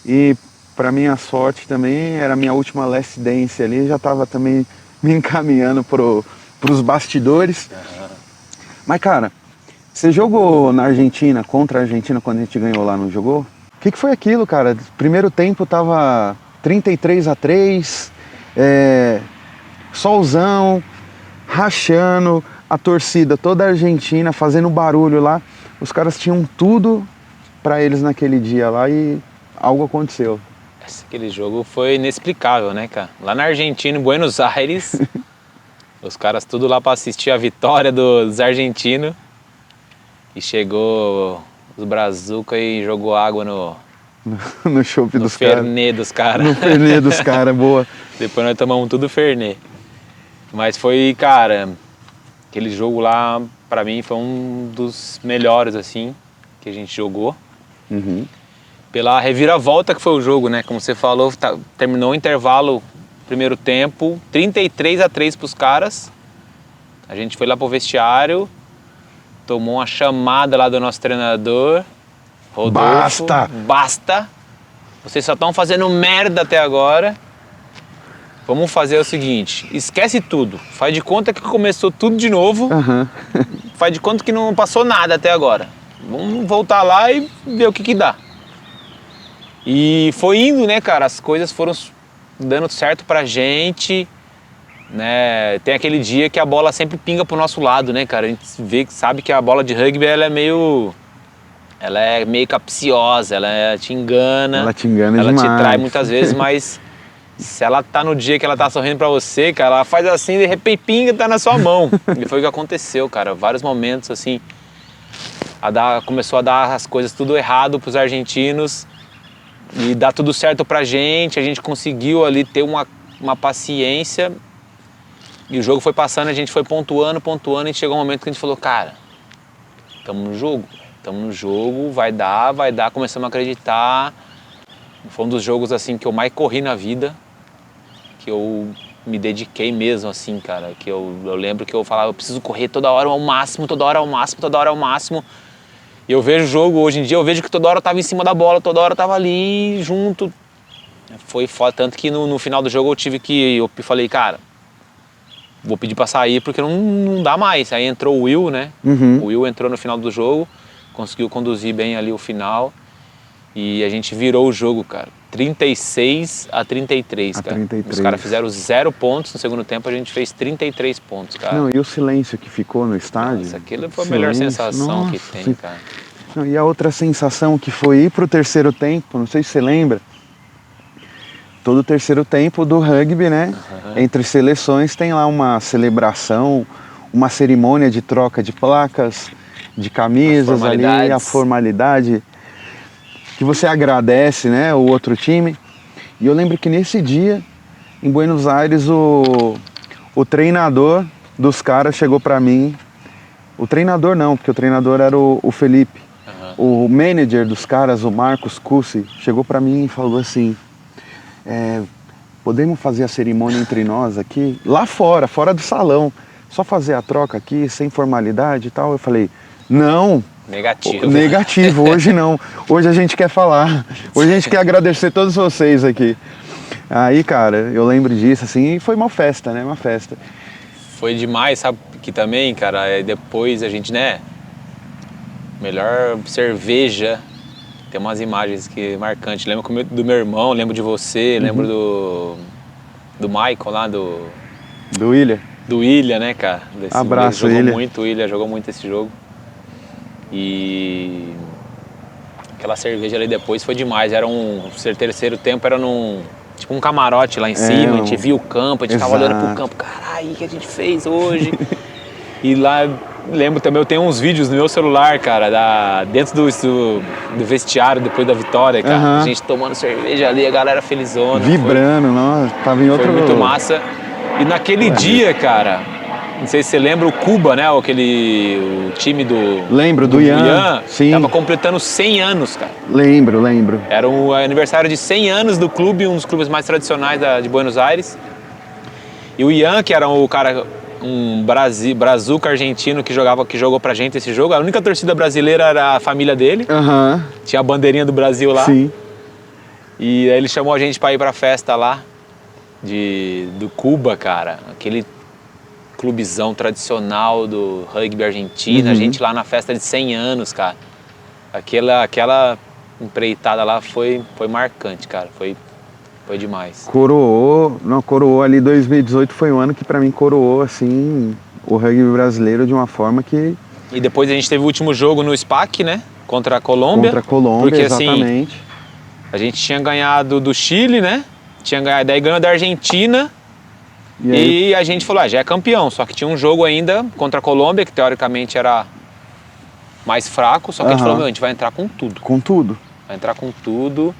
E para minha sorte também, era a minha última last dance ali, já estava também me encaminhando pros bastidores. Mas cara, você jogou na Argentina, contra a Argentina, quando a gente ganhou lá, não jogou? O que foi aquilo, cara? Primeiro tempo tava 33-3, solzão, rachando, a torcida toda argentina fazendo barulho lá. Os caras tinham tudo para eles naquele dia lá e algo aconteceu. Aquele jogo foi inexplicável, né, cara? Lá na Argentina, em Buenos Aires, os caras tudo lá para assistir a vitória dos argentinos. E chegou os Brazuca e jogou água no chopp dos caras. No Fernet dos caras. No Fernet dos caras, boa. Depois nós tomamos tudo Fernet. Mas foi, cara, aquele jogo lá, pra mim, foi um dos melhores, assim, que a gente jogou. Uhum. Pela reviravolta que foi o jogo, né? Como você falou, terminou o intervalo, primeiro tempo, 33-3 pros caras. A gente foi lá pro vestiário, tomou uma chamada lá do nosso treinador, Rodolfo. Basta! Vocês só estão fazendo merda até agora. Vamos fazer o seguinte, esquece tudo. Faz de conta que começou tudo de novo. Uhum. Faz de conta que não passou nada até agora. Vamos voltar lá e ver o que dá. E foi indo, né, cara? As coisas foram dando certo pra gente, né? Tem aquele dia que a bola sempre pinga pro nosso lado, né, cara? A gente sabe que a bola de rugby, ela é meio capciosa, ela te engana. Ela te engana ela demais. Te trai muitas vezes, mas se ela tá no dia que ela tá sorrindo pra você, cara, ela faz assim, de repente pinga, tá na sua mão. E foi o que aconteceu, cara. Vários momentos, assim, começou a dar as coisas tudo errado pros argentinos e dar tudo certo pra gente. A gente conseguiu ali ter uma paciência e o jogo foi passando, a gente foi pontuando e chegou um momento que a gente falou, cara, estamos no jogo, vai dar, começamos a acreditar. Foi um dos jogos, assim, que eu mais corri na vida, que eu me dediquei mesmo, assim, cara, que eu lembro que eu falava, eu preciso correr toda hora ao máximo, toda hora ao máximo. E eu vejo o jogo, hoje em dia eu vejo que toda hora eu tava em cima da bola, toda hora eu tava ali junto. Foi foda, tanto que no final do jogo eu falei, cara, vou pedir pra sair porque não dá mais. Aí entrou o Will, né? Uhum. O Will entrou no final do jogo, conseguiu conduzir bem ali o final. E a gente virou o jogo, cara. 36-33, cara. 33. Os caras fizeram 0 pontos no segundo tempo, a gente fez 33 pontos, cara. Não, e o silêncio que ficou no estádio? Nossa, aquilo foi a melhor sensação que tem, cara. Não, e a outra sensação que foi ir pro terceiro tempo, não sei se você lembra, todo o terceiro tempo do rugby, né? Uhum. Entre seleções tem lá uma celebração, uma cerimônia de troca de placas, de camisas ali, a formalidade, que você agradece, né, o outro time. E eu lembro que nesse dia, em Buenos Aires, o treinador dos caras chegou pra mim. O treinador não, porque o treinador era o Felipe. Uhum. O manager dos caras, o Marcos Cussi, chegou pra mim e falou assim, podemos fazer a cerimônia entre nós aqui? Lá fora do salão. Só fazer a troca aqui, sem formalidade e tal. Eu falei, não. Negativo, hoje não. Hoje a gente quer falar. Hoje a gente quer agradecer todos vocês aqui. Aí, cara, eu lembro disso, assim, e foi uma festa, né? Uma festa. Foi demais, sabe? Que também, cara, depois a gente, né? Melhor cerveja. Tem umas imagens que marcantes. Lembro do meu irmão, lembro de você, lembro do Michael lá, do William. Do William, né, cara? Abraço, William. O William jogou muito esse jogo. E aquela cerveja ali depois foi demais. Era terceiro tempo era tipo um camarote lá em cima, a gente via o campo, a gente ficava olhando pro campo, caralho, o que a gente fez hoje? E lá, lembro também, eu tenho uns vídeos no meu celular, cara, dentro do vestiário depois da vitória, cara. Uhum. A gente tomando cerveja ali, a galera felizona. Vibrando, nossa, tava em outro... Foi muito massa. E naquele dia, cara... Não sei se você lembra o Cuba, né? O time do... Lembro, do Ian. Sim. Tava completando 100 anos, cara. Lembro. Era o aniversário de 100 anos do clube, um dos clubes mais tradicionais de Buenos Aires. E o Ian, que era o cara, um brazuca argentino que jogou pra gente esse jogo. A única torcida brasileira era a família dele. Uhum. Tinha a bandeirinha do Brasil lá. Sim. E aí ele chamou a gente pra ir pra festa lá do Cuba, cara. Aquele clubezão tradicional do rugby argentino, a gente lá na festa de 100 anos, cara. Aquela empreitada lá foi marcante, cara, foi Foi demais. Coroou ali 2018 foi um ano que pra mim coroou, assim, o rugby brasileiro de uma forma que... E depois a gente teve o último jogo no SPAC, né? Contra a Colômbia. Contra a Colômbia, porque, exatamente. Assim, a gente tinha ganhado do Chile, né? Tinha ganhado, daí ganhou da Argentina. E a gente falou, já é campeão. Só que tinha um jogo ainda contra a Colômbia, que teoricamente era mais fraco. Só que a gente falou, a gente vai entrar com tudo. Com tudo. Vai entrar com tudo.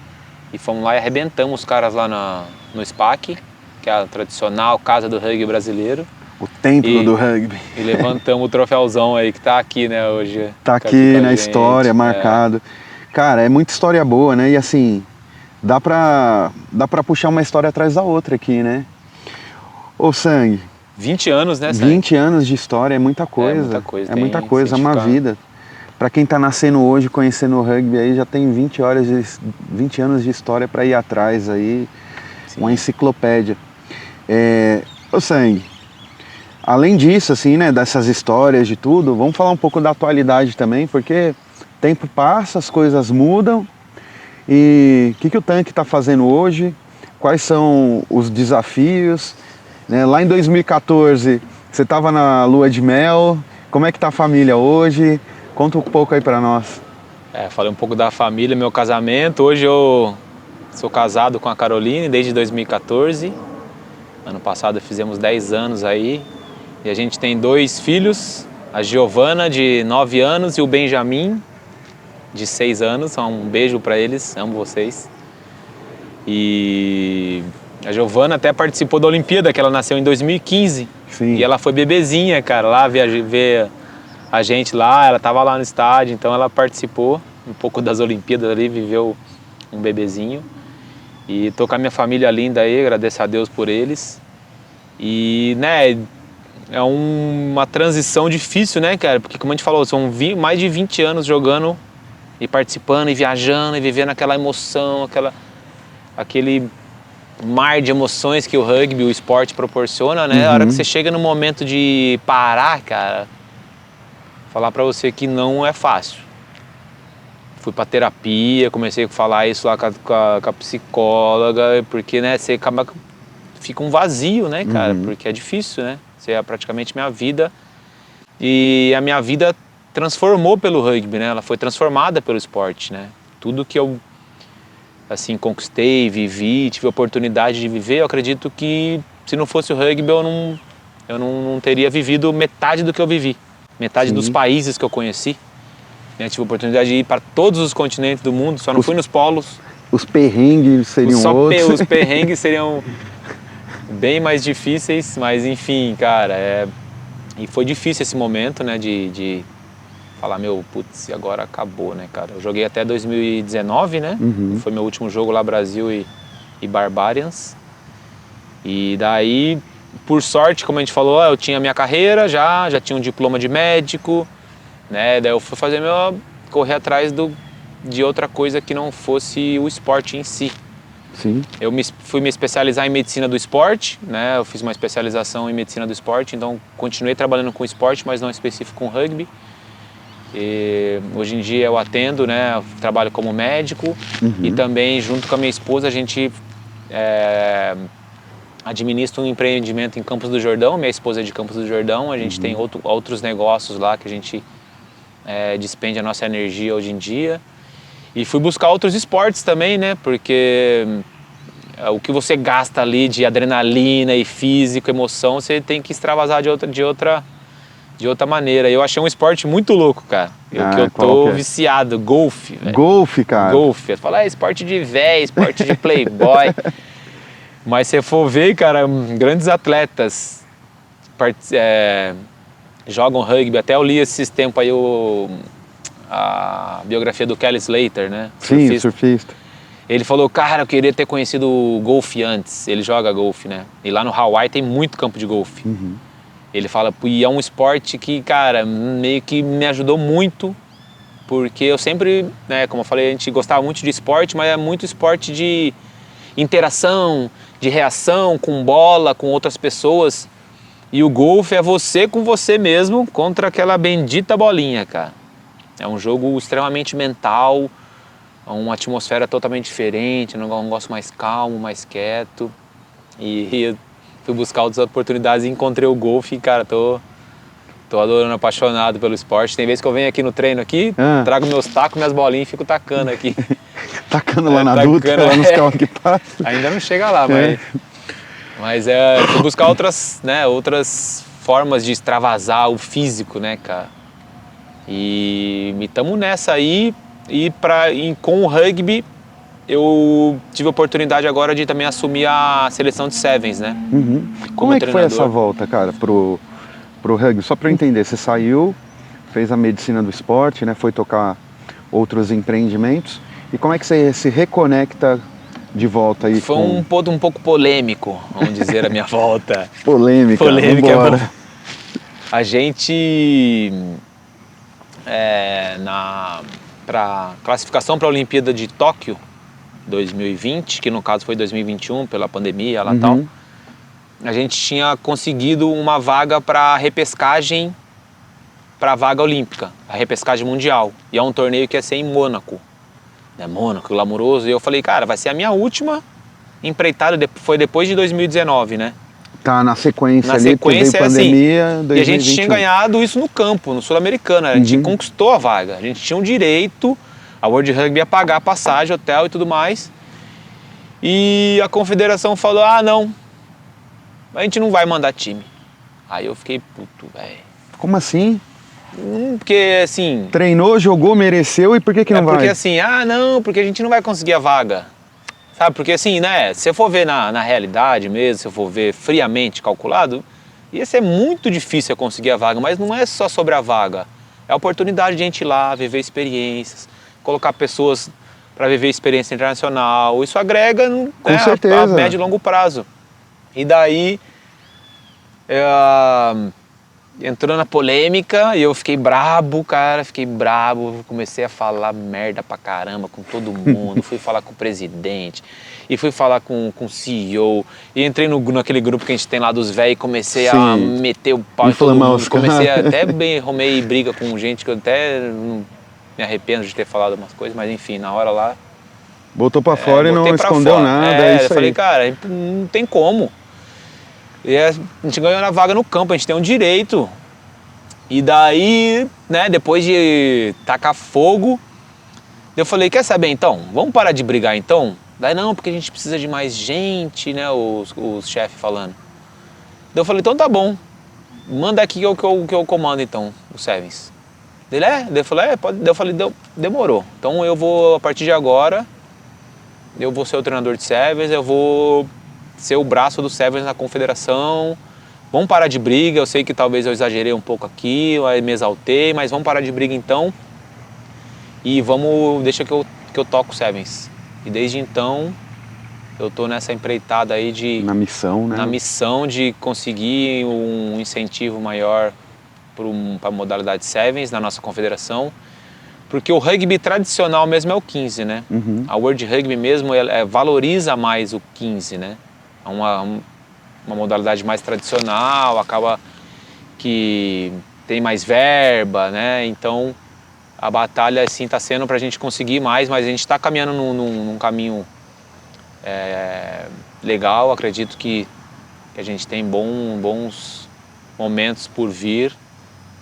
E fomos lá e arrebentamos os caras lá no SPAC, que é a tradicional casa do rugby brasileiro. O templo do rugby. E levantamos o troféuzão aí que tá aqui, né, hoje. Tá aqui na história, marcado. Cara, é muita história boa, né? E assim, dá pra puxar uma história atrás da outra aqui, né? Ô, Sangue. 20 anos, né, Sangue? 20 anos de história é muita coisa. É muita coisa, é uma vida. Pra quem tá nascendo hoje, conhecendo o rugby aí, já tem 20 anos de história pra ir atrás aí. Sim. Uma enciclopédia. Ô, Sangue, além disso, assim, né, dessas histórias de tudo, vamos falar um pouco da atualidade também, porque o tempo passa, as coisas mudam. E o que o Tanque está fazendo hoje? Quais são os desafios? Né, lá em 2014, você estava na lua de mel. Como é que tá a família hoje? Conta um pouco aí para nós. Falei um pouco da família, meu casamento. Hoje eu sou casado com a Caroline desde 2014. Ano passado fizemos 10 anos aí. E a gente tem 2 filhos, a Giovana, de 9 anos, e o Benjamin, de 6 anos. Um beijo para eles, amo vocês. E a Giovana até participou da Olimpíada, que ela nasceu em 2015. Sim. E ela foi bebezinha, cara, lá ver a gente lá, ela tava lá no estádio, então ela participou um pouco das Olimpíadas ali, viveu um bebezinho. E tô com a minha família linda aí, agradeço a Deus por eles. E, né, é uma transição difícil, né, cara? Porque, como a gente falou, são mais de 20 anos jogando e participando e viajando e vivendo aquela emoção, aquele mar de emoções que o rugby, o esporte proporciona, né? A hora que você chega no momento de parar, cara, falar pra você que não é fácil. Fui pra terapia, comecei a falar isso lá com a psicóloga, porque, né, você acaba... Fica um vazio, né, cara? Porque é difícil, né? Você é praticamente minha vida. E a minha vida transformou pelo rugby, né? Ela foi transformada pelo esporte, né? Tudo que eu, assim, conquistei, vivi, tive a oportunidade de viver, eu acredito que se não fosse o rugby eu não teria vivido metade do que eu vivi. Metade dos países que eu conheci. Né? Tive a oportunidade de ir para todos os continentes do mundo, só não fui nos polos. Os perrengues seriam outros. Os perrengues seriam bem mais difíceis, mas enfim, cara, e foi difícil esse momento, né, de falar, putz, agora acabou, né, cara. Eu joguei até 2019, né, foi meu último jogo lá, Brasil e Barbarians. E daí, por sorte, como a gente falou, eu tinha minha carreira já tinha um diploma de médico, né, daí eu fui correr atrás de outra coisa que não fosse o esporte em si. Sim. Eu fui me especializar em medicina do esporte, né? Eu fiz uma especialização em medicina do esporte, então continuei trabalhando com esporte, mas não específico com rugby. E hoje em dia eu atendo, né? Eu trabalho como médico e também junto com a minha esposa a gente administra um empreendimento em Campos do Jordão. Minha esposa é de Campos do Jordão, a gente tem outros negócios lá que a gente despende a nossa energia hoje em dia. E fui buscar outros esportes também, né? Porque o que você gasta ali de adrenalina e físico, emoção, você tem que extravasar de outra maneira. Eu achei um esporte muito louco, cara. Que eu tô viciado, golfe. Golfe, cara? Golfe. Eu falo, esporte de véio, esporte de playboy. Mas se você for ver, cara, grandes atletas jogam rugby. Até eu li esses tempos aí a biografia do Kelly Slater, né? Sim, surfista. Ele falou, cara, eu queria ter conhecido o golfe antes. Ele joga golfe, né? E lá no Hawaii tem muito campo de golfe. Ele fala, e é um esporte que, cara, meio que me ajudou muito, porque eu sempre, né, como eu falei, a gente gostava muito de esporte, mas é muito esporte de interação, de reação com bola, com outras pessoas. E o golfe é você com você mesmo contra aquela bendita bolinha, cara. É um jogo extremamente mental, uma atmosfera totalmente diferente, um negócio mais calmo, mais quieto. E eu fui buscar outras oportunidades e encontrei o golfe e, cara, tô Tô adorando, apaixonado pelo esporte. Tem vezes que eu venho aqui no treino aqui, trago meus tacos, minhas bolinhas e fico tacando aqui. Tacando lá na adulta, lá nos carros que passam. Ainda não chega lá, mas fui buscar outras, né, outras formas de extravasar o físico, né, cara? E estamos nessa aí. E com o rugby, eu tive a oportunidade agora de também assumir a seleção de Sevens, né? Uhum. Como é que foi essa volta, cara, pro rugby? Só para eu entender, você saiu, fez a medicina do esporte, né? Foi tocar outros empreendimentos. E como é que você se reconecta de volta aí? Foi um ponto um pouco polêmico, vamos dizer, a minha volta. Polêmica é bom. A gente, para classificação para a Olimpíada de Tóquio 2020, que no caso foi 2021 pela pandemia lá tal, a gente tinha conseguido uma vaga para repescagem, para a vaga olímpica, a repescagem mundial. E é um torneio que ia ser em Mônaco. Mônaco, glamouroso. E eu falei, cara, vai ser a minha última empreitada, foi depois de 2019, né? Tá na sequência na ali, sequência, porque veio pandemia, assim, 2021. E a gente tinha ganhado isso no campo, no Sul-Americano, a gente conquistou a vaga, a gente tinha um direito, a World Rugby ia pagar passagem, hotel e tudo mais. E a confederação falou, não, a gente não vai mandar time. Aí eu fiquei puto, velho. Como assim? Porque assim... Treinou, jogou, mereceu, e por que não vai? Porque assim, não, porque a gente não vai conseguir a vaga. Sabe, porque assim, né, se eu for ver na realidade mesmo, se eu for ver friamente calculado, ia ser muito difícil eu conseguir a vaga, mas não é só sobre a vaga. É a oportunidade de a gente ir lá, viver experiências, colocar pessoas para viver experiência internacional. Isso agrega, né, a médio e longo prazo. E daí, entrou na polêmica e eu fiquei brabo, cara, comecei a falar merda pra caramba com todo mundo, fui falar com o presidente, e fui falar com o CEO, e entrei naquele grupo que a gente tem lá dos velhos e comecei a meter o pau em todo mundo, comecei até arrumei briga com gente que eu até me arrependo de ter falado umas coisas, mas enfim, na hora lá... Botou pra fora e não escondeu nada, é isso aí. Eu falei, cara, não tem como. E a gente ganhou na vaga no campo, a gente tem um direito. E daí, né, depois de tacar fogo, eu falei, quer saber então? Vamos parar de brigar então? Daí não, porque a gente precisa de mais gente, né, os chefes falando. Daí eu falei, então tá bom, manda aqui que eu comando então, o Sevens. Daí ele, pode. Daí eu falei, demorou. Então eu vou, a partir de agora, eu vou ser o treinador de Sevens, eu vou ser o braço do Sevens na confederação. Vamos parar de briga, eu sei que talvez eu exagerei um pouco aqui, eu me exaltei, mas vamos parar de briga então. E deixa que eu toco o Sevens. E desde então, eu tô nessa empreitada aí de... Na missão, né? Na missão de conseguir um incentivo maior para a modalidade Sevens na nossa confederação. Porque o rugby tradicional mesmo é o 15, né? A World Rugby mesmo valoriza mais o 15, né? É uma modalidade mais tradicional, acaba que tem mais verba, né? Então a batalha assim está sendo para a gente conseguir mais, mas a gente está caminhando num caminho legal. Acredito que a gente tem bons momentos por vir,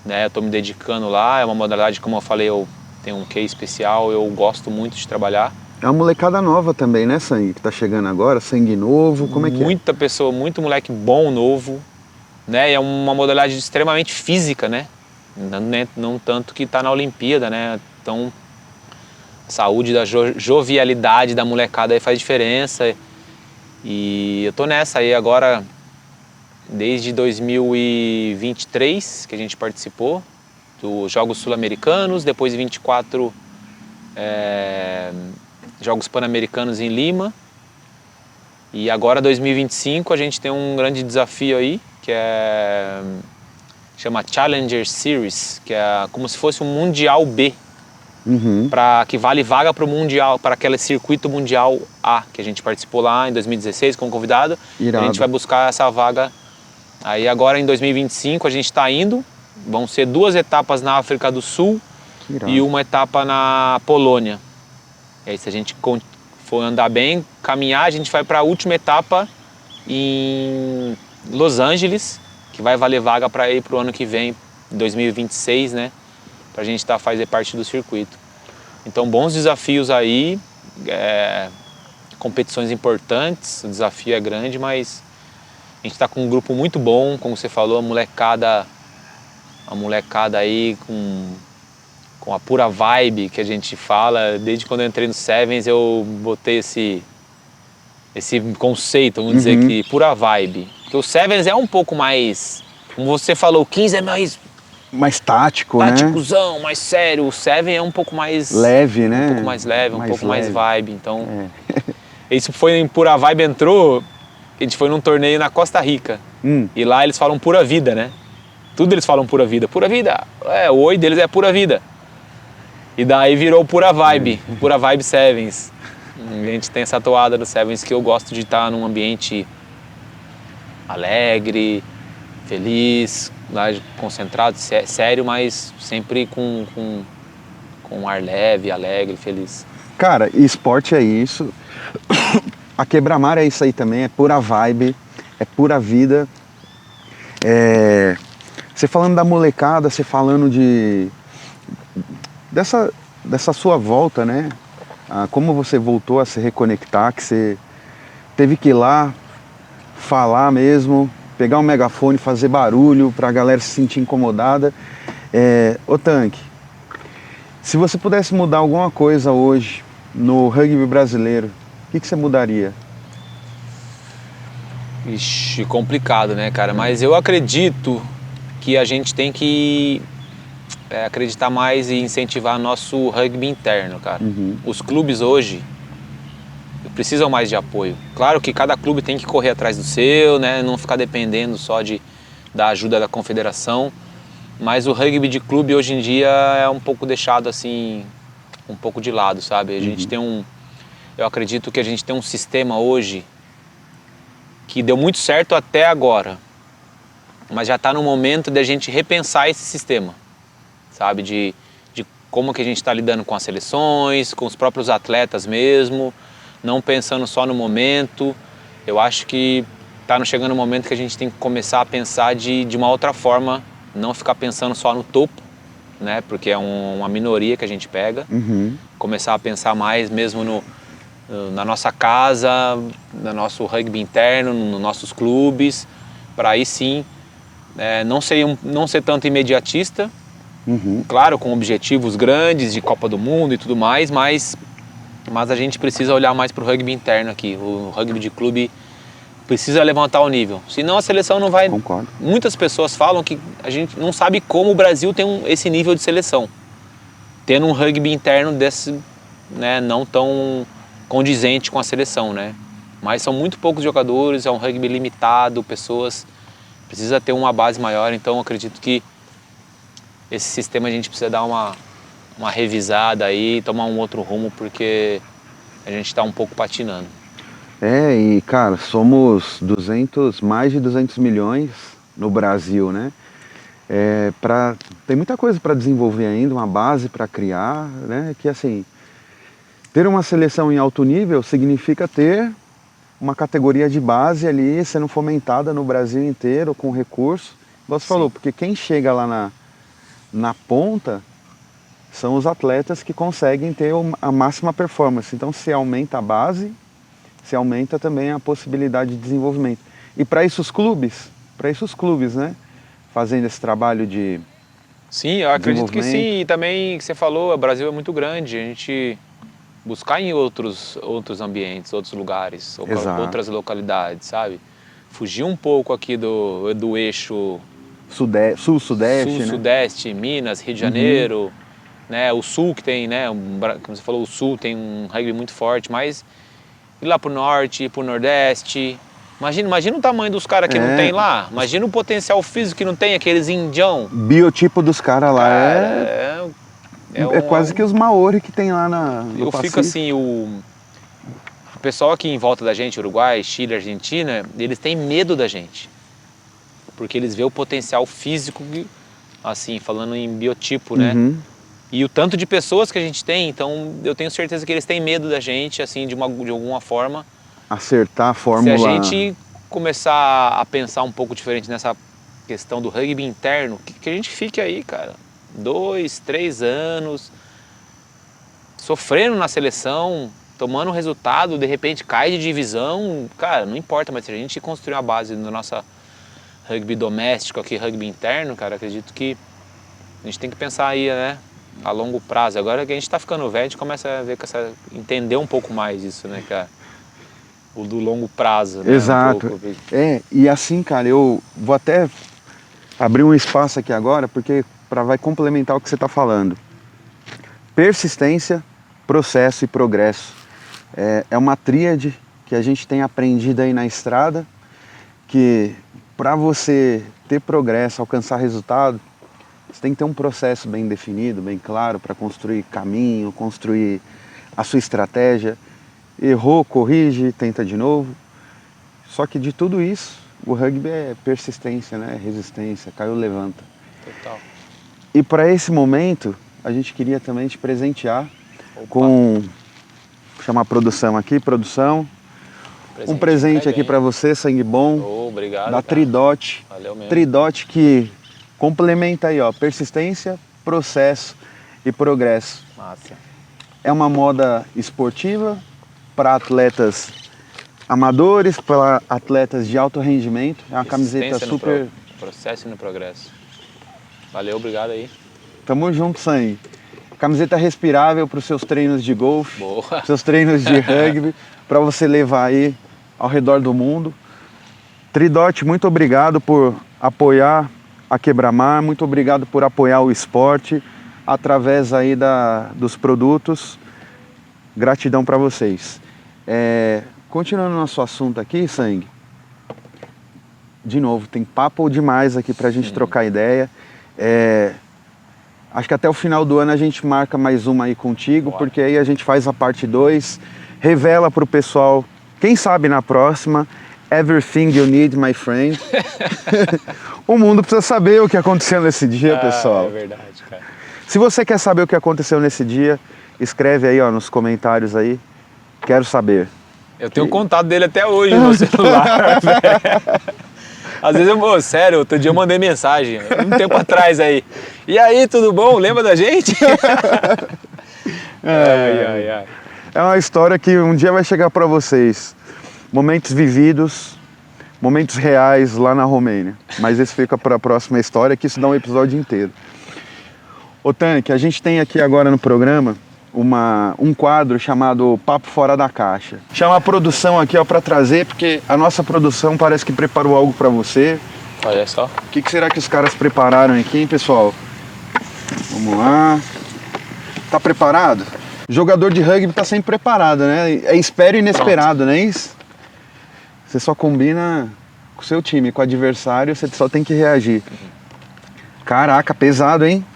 né? Eu estou me dedicando lá, é uma modalidade, como eu falei, eu tenho um quê especial, eu gosto muito de trabalhar. É uma molecada nova também, né, Sangue? Que tá chegando agora, sangue novo, como é que é? Muita pessoa, muito moleque bom, novo, né? É uma modalidade extremamente física, né? Não tanto que tá na Olimpíada, né? Então, a saúde, da jovialidade da molecada aí faz diferença. E eu tô nessa aí agora, desde 2023, que a gente participou dos Jogos Sul-Americanos, depois de 24 Jogos Pan-Americanos em Lima. E agora, 2025, a gente tem um grande desafio aí, que chama Challenger Series, que é como se fosse um Mundial B, que vale vaga para o Mundial, para aquele circuito Mundial A, que a gente participou lá em 2016 como convidado. Irado. A gente vai buscar essa vaga. Aí agora, em 2025, a gente está indo. Vão ser 2 etapas na África do Sul e uma etapa na Polônia. E aí, se a gente for andar bem, caminhar, a gente vai para a última etapa em Los Angeles, que vai valer vaga para ir para o ano que vem, 2026, né? Pra gente fazer parte do circuito. Então, bons desafios aí, competições importantes, o desafio é grande, mas a gente tá com um grupo muito bom, como você falou, a molecada aí com a pura vibe que a gente fala. Desde quando eu entrei no Sevens eu botei esse conceito, vamos dizer que pura vibe. Porque o Sevens é um pouco mais, como você falou, o 15 é mais tático, táticozão, mais sério. O Seven é um pouco mais leve, né? Um pouco mais leve, mais um pouco leve. mais vibe. Então, isso foi em pura vibe, entrou. A gente foi num torneio na Costa Rica. E lá eles falam pura vida, né? Tudo eles falam pura vida. Pura vida. O oi deles é pura vida. E daí virou pura vibe. Pura vibe Sevens. A gente tem essa toada do Sevens que eu gosto de estar num ambiente alegre, feliz, concentrado, sério, mas sempre com um ar leve, alegre, feliz. Cara, esporte é isso. A Quebra-Mar é isso aí também, é pura vibe, é pura vida. Você falando da molecada, você falando dessa sua volta, né? Como você voltou a se reconectar, que você teve que ir lá falar mesmo, pegar um megafone, fazer barulho pra galera se sentir incomodada. Ô Tanque, se você pudesse mudar alguma coisa hoje no rugby brasileiro, o que você mudaria? Ixi, complicado, né, cara? Mas eu acredito que a gente tem que acreditar mais e incentivar nosso rugby interno, cara. Os clubes hoje precisam mais de apoio. Claro que cada clube tem que correr atrás do seu, né? Não ficar dependendo só da ajuda da confederação. Mas o rugby de clube hoje em dia é um pouco deixado assim, um pouco de lado, sabe? A gente tem eu acredito que a gente tem um sistema hoje que deu muito certo até agora, mas já está no momento de a gente repensar esse sistema, sabe? De como que a gente está lidando com as seleções, com os próprios atletas mesmo, não pensando só no momento. Eu acho que está chegando o momento que a gente tem que começar a pensar de uma outra forma, não ficar pensando só no topo, né? Porque é uma minoria que a gente pega. Começar a pensar mais mesmo na nossa casa, no nosso rugby interno, nos nossos clubes, para aí sim não ser tanto imediatista, claro, com objetivos grandes de Copa do Mundo e tudo mais, mas a gente precisa olhar mais para o rugby interno aqui. O rugby de clube precisa levantar o nível, senão a seleção não vai... Concordo. Muitas pessoas falam que a gente não sabe como o Brasil tem esse nível de seleção, tendo um rugby interno desse, né, não tão condizente com a seleção, né? Mas são muito poucos jogadores, é um rugby limitado, pessoas... Precisa ter uma base maior, então eu acredito que esse sistema a gente precisa dar uma revisada aí, tomar um outro rumo, porque a gente está um pouco patinando. E cara, somos mais de 200 milhões no Brasil, né? Tem muita coisa para desenvolver ainda, uma base para criar, né? Que assim, ter uma seleção em alto nível significa ter uma categoria de base ali sendo fomentada no Brasil inteiro com recurso. Você falou, porque quem chega lá na ponta são os atletas que conseguem ter a máxima performance. Então se aumenta a base, se aumenta também a possibilidade de desenvolvimento. E para isso os clubes, né? Fazendo esse trabalho de Sim, eu acredito que sim. E também, que você falou, o Brasil é muito grande. A gente buscar em outros ambientes, outros lugares, outras localidades, sabe? Fugir um pouco aqui do eixo sul-sudeste, Minas, Rio de Janeiro, né? O sul que tem, né? Como você falou, o sul tem um rugby muito forte, mas ir lá pro norte, ir pro nordeste. Imagina o tamanho dos caras que não tem lá. Imagina o potencial físico que não tem, aqueles indião. Biotipo dos caras lá é quase que os Maori que tem lá no Pacífico. Fico assim, o pessoal aqui em volta da gente, Uruguai, Chile, Argentina, eles têm medo da gente. Porque eles veem o potencial físico, assim, falando em biotipo, né? E o tanto de pessoas que a gente tem, então eu tenho certeza que eles têm medo da gente, assim, de alguma forma. Acertar a fórmula. Se a gente começar a pensar um pouco diferente questão do rugby interno, que a gente fique aí, cara, 2, 3 anos, sofrendo na seleção, tomando resultado, de repente cai de divisão, cara, não importa, mas se a gente construir uma base no nosso rugby doméstico aqui, rugby interno, cara, acredito que a gente tem que pensar aí, né, a longo prazo. Agora que a gente tá ficando velho, a gente começa a ver entender um pouco mais isso, né, cara? O do longo prazo, né? Exato. Um pouco. E assim, cara, eu vou até abrir um espaço aqui agora, porque vai complementar o que você está falando. Persistência, processo e progresso. É uma tríade que a gente tem aprendido aí na estrada, que para você ter progresso, alcançar resultado, você tem que ter um processo bem definido, bem claro, para construir caminho, construir a sua estratégia. Errou, corrige, tenta de novo. Só que de tudo isso, o rugby é persistência, né? Resistência, caiu, levanta. Total. E para esse momento, a gente queria também te presentear com... Vou chamar a produção aqui, produção. Um presente aqui para você, sangue bom. Obrigado. Da Tridot. Valeu mesmo. Tridot que complementa aí, ó, persistência, processo e progresso. Massa. É uma moda esportiva para atletas amadores, para atletas de alto rendimento. É uma camiseta super... Processo e no progresso. Valeu, obrigado aí. Tamo junto, sangue. Camiseta respirável para os seus treinos de golfe, Boa. seus treinos de rugby, para você levar aí ao redor do mundo. Tridot, muito obrigado por apoiar a Quebra-Mar, muito obrigado por apoiar o esporte através aí dos produtos. Gratidão para vocês. Continuando nosso assunto aqui, sangue. De novo, tem papo demais aqui para a gente trocar ideia. Acho que até o final do ano a gente marca mais uma aí contigo, porque aí a gente faz a parte 2, revela pro pessoal, quem sabe na próxima, everything you need, my friend. O mundo precisa saber o que aconteceu nesse dia, pessoal. É verdade, cara. Se você quer saber o que aconteceu nesse dia, escreve aí, ó, nos comentários aí, quero saber. Eu tenho o contato dele até hoje no celular, velho. Às vezes sério, outro dia eu mandei mensagem, um tempo atrás aí. E aí, tudo bom? Lembra da gente? É uma história que um dia vai chegar para vocês. Momentos vividos, momentos reais lá na Romênia. Mas esse fica para a próxima história, que isso dá um episódio inteiro. Ô Tanque, a gente tem aqui agora no programa um quadro chamado Papo Fora da Caixa. Chama a produção aqui, ó, para trazer, porque a nossa produção parece que preparou algo para você. Olha só. O que será que os caras prepararam aqui, hein, pessoal? Vamos lá. Tá preparado? Jogador de rugby tá sempre preparado, né? É espero e inesperado, não é isso? Você só combina com o seu time, com o adversário, você só tem que reagir. Caraca, pesado, hein?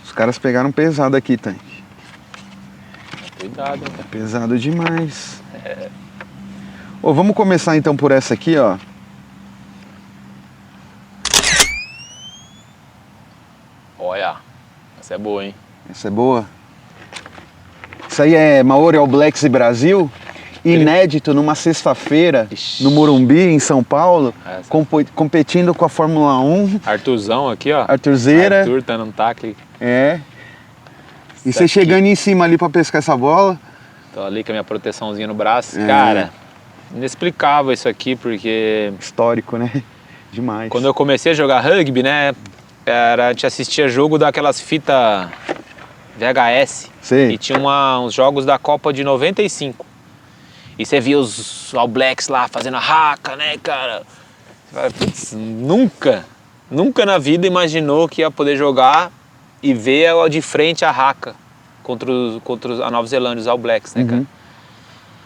Os caras pegaram pesado aqui, Tanque. Cuidado, cara. Pesado demais. Vamos começar então por essa aqui, ó. Olha, essa é boa, hein? Essa é boa. Isso aí é Maori All Blacks e Brasil. Inédito numa sexta-feira no Morumbi, em São Paulo, competindo com a Fórmula 1. Arthurzão aqui, ó. Arthurzeira. Arthur tá no tacle. E você chegando em cima ali pra pescar essa bola. Tô ali com a minha proteçãozinha no braço. Cara, inexplicável isso aqui, porque... Histórico, né? Demais. Quando eu comecei a jogar rugby, né? A gente assistia jogo daquelas fitas VHS. Sei. E tinha uns jogos da Copa de 95. E você via os All Blacks lá fazendo a raca, né, cara? Putz, nunca na vida imaginou que ia poder jogar e ver de frente a raca contra a Nova Zelândia, os All Blacks, né, cara?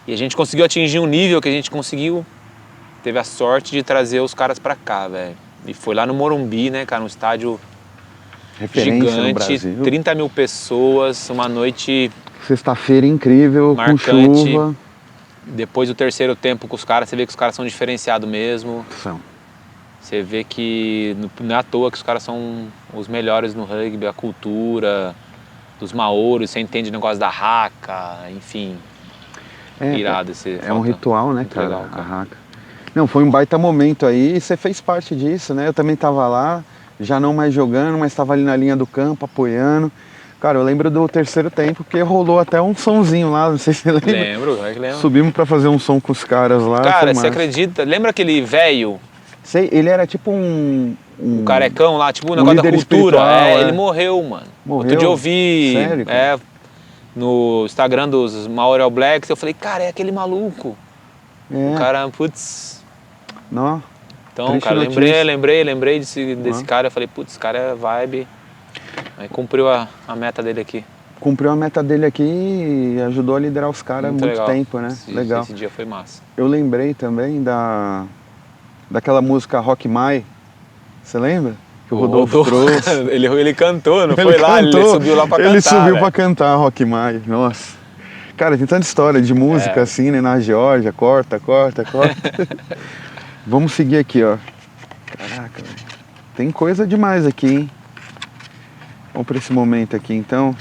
E a gente conseguiu atingir um nível que a gente conseguiu, teve a sorte de trazer os caras pra cá, velho. E foi lá no Morumbi, né, cara, um estádio referência gigante, no Brasil. 30 mil pessoas, uma noite... Sexta-feira incrível, marcante, com chuva. Depois do terceiro tempo com os caras, você vê que os caras são diferenciados mesmo. São. Você vê que não é à toa que os caras são os melhores no rugby, a cultura dos maoris, você entende o negócio da raca, enfim. Irado esse. É um ritual, né, cara? Legal, cara. A raca. Não, foi um baita momento aí e você fez parte disso, né? Eu também estava lá, já não mais jogando, mas estava ali na linha do campo, apoiando. Cara, eu lembro do terceiro tempo, porque rolou até um sonzinho lá, não sei se você lembra. Lembro, é que lembro. Subimos pra fazer um som com os caras lá. Cara, foi você massa. acredita? Lembra aquele velho, Sei, ele era tipo um carecão lá, tipo um negócio da líder cultura? espiritual, Ele morreu, mano. Morreu? Outro dia eu vi Sério, cara? no Instagram dos Maori All Blacks, eu falei, cara, é aquele maluco. O É, cara, putz. não, Então, triste cara, notícia. lembrei desse cara. Eu falei, putz, esse cara é vibe. Aí cumpriu a meta dele aqui. Cumpriu a meta dele aqui e ajudou a liderar os caras há muito legal. tempo, né? Legal. Esse dia foi massa. Eu lembrei também daquela música Rock My. Você lembra? Que o Rodolfo trouxe. ele cantou, não Ele foi lá? Ele cantou, subiu lá pra cantar. Ele subiu velho. pra cantar Rock My. Nossa. Cara, tem tanta história de música assim, né? Na Geórgia, corta. Vamos seguir aqui, ó. Caraca, velho. Tem coisa demais aqui, hein? Vamos pra esse momento aqui, então.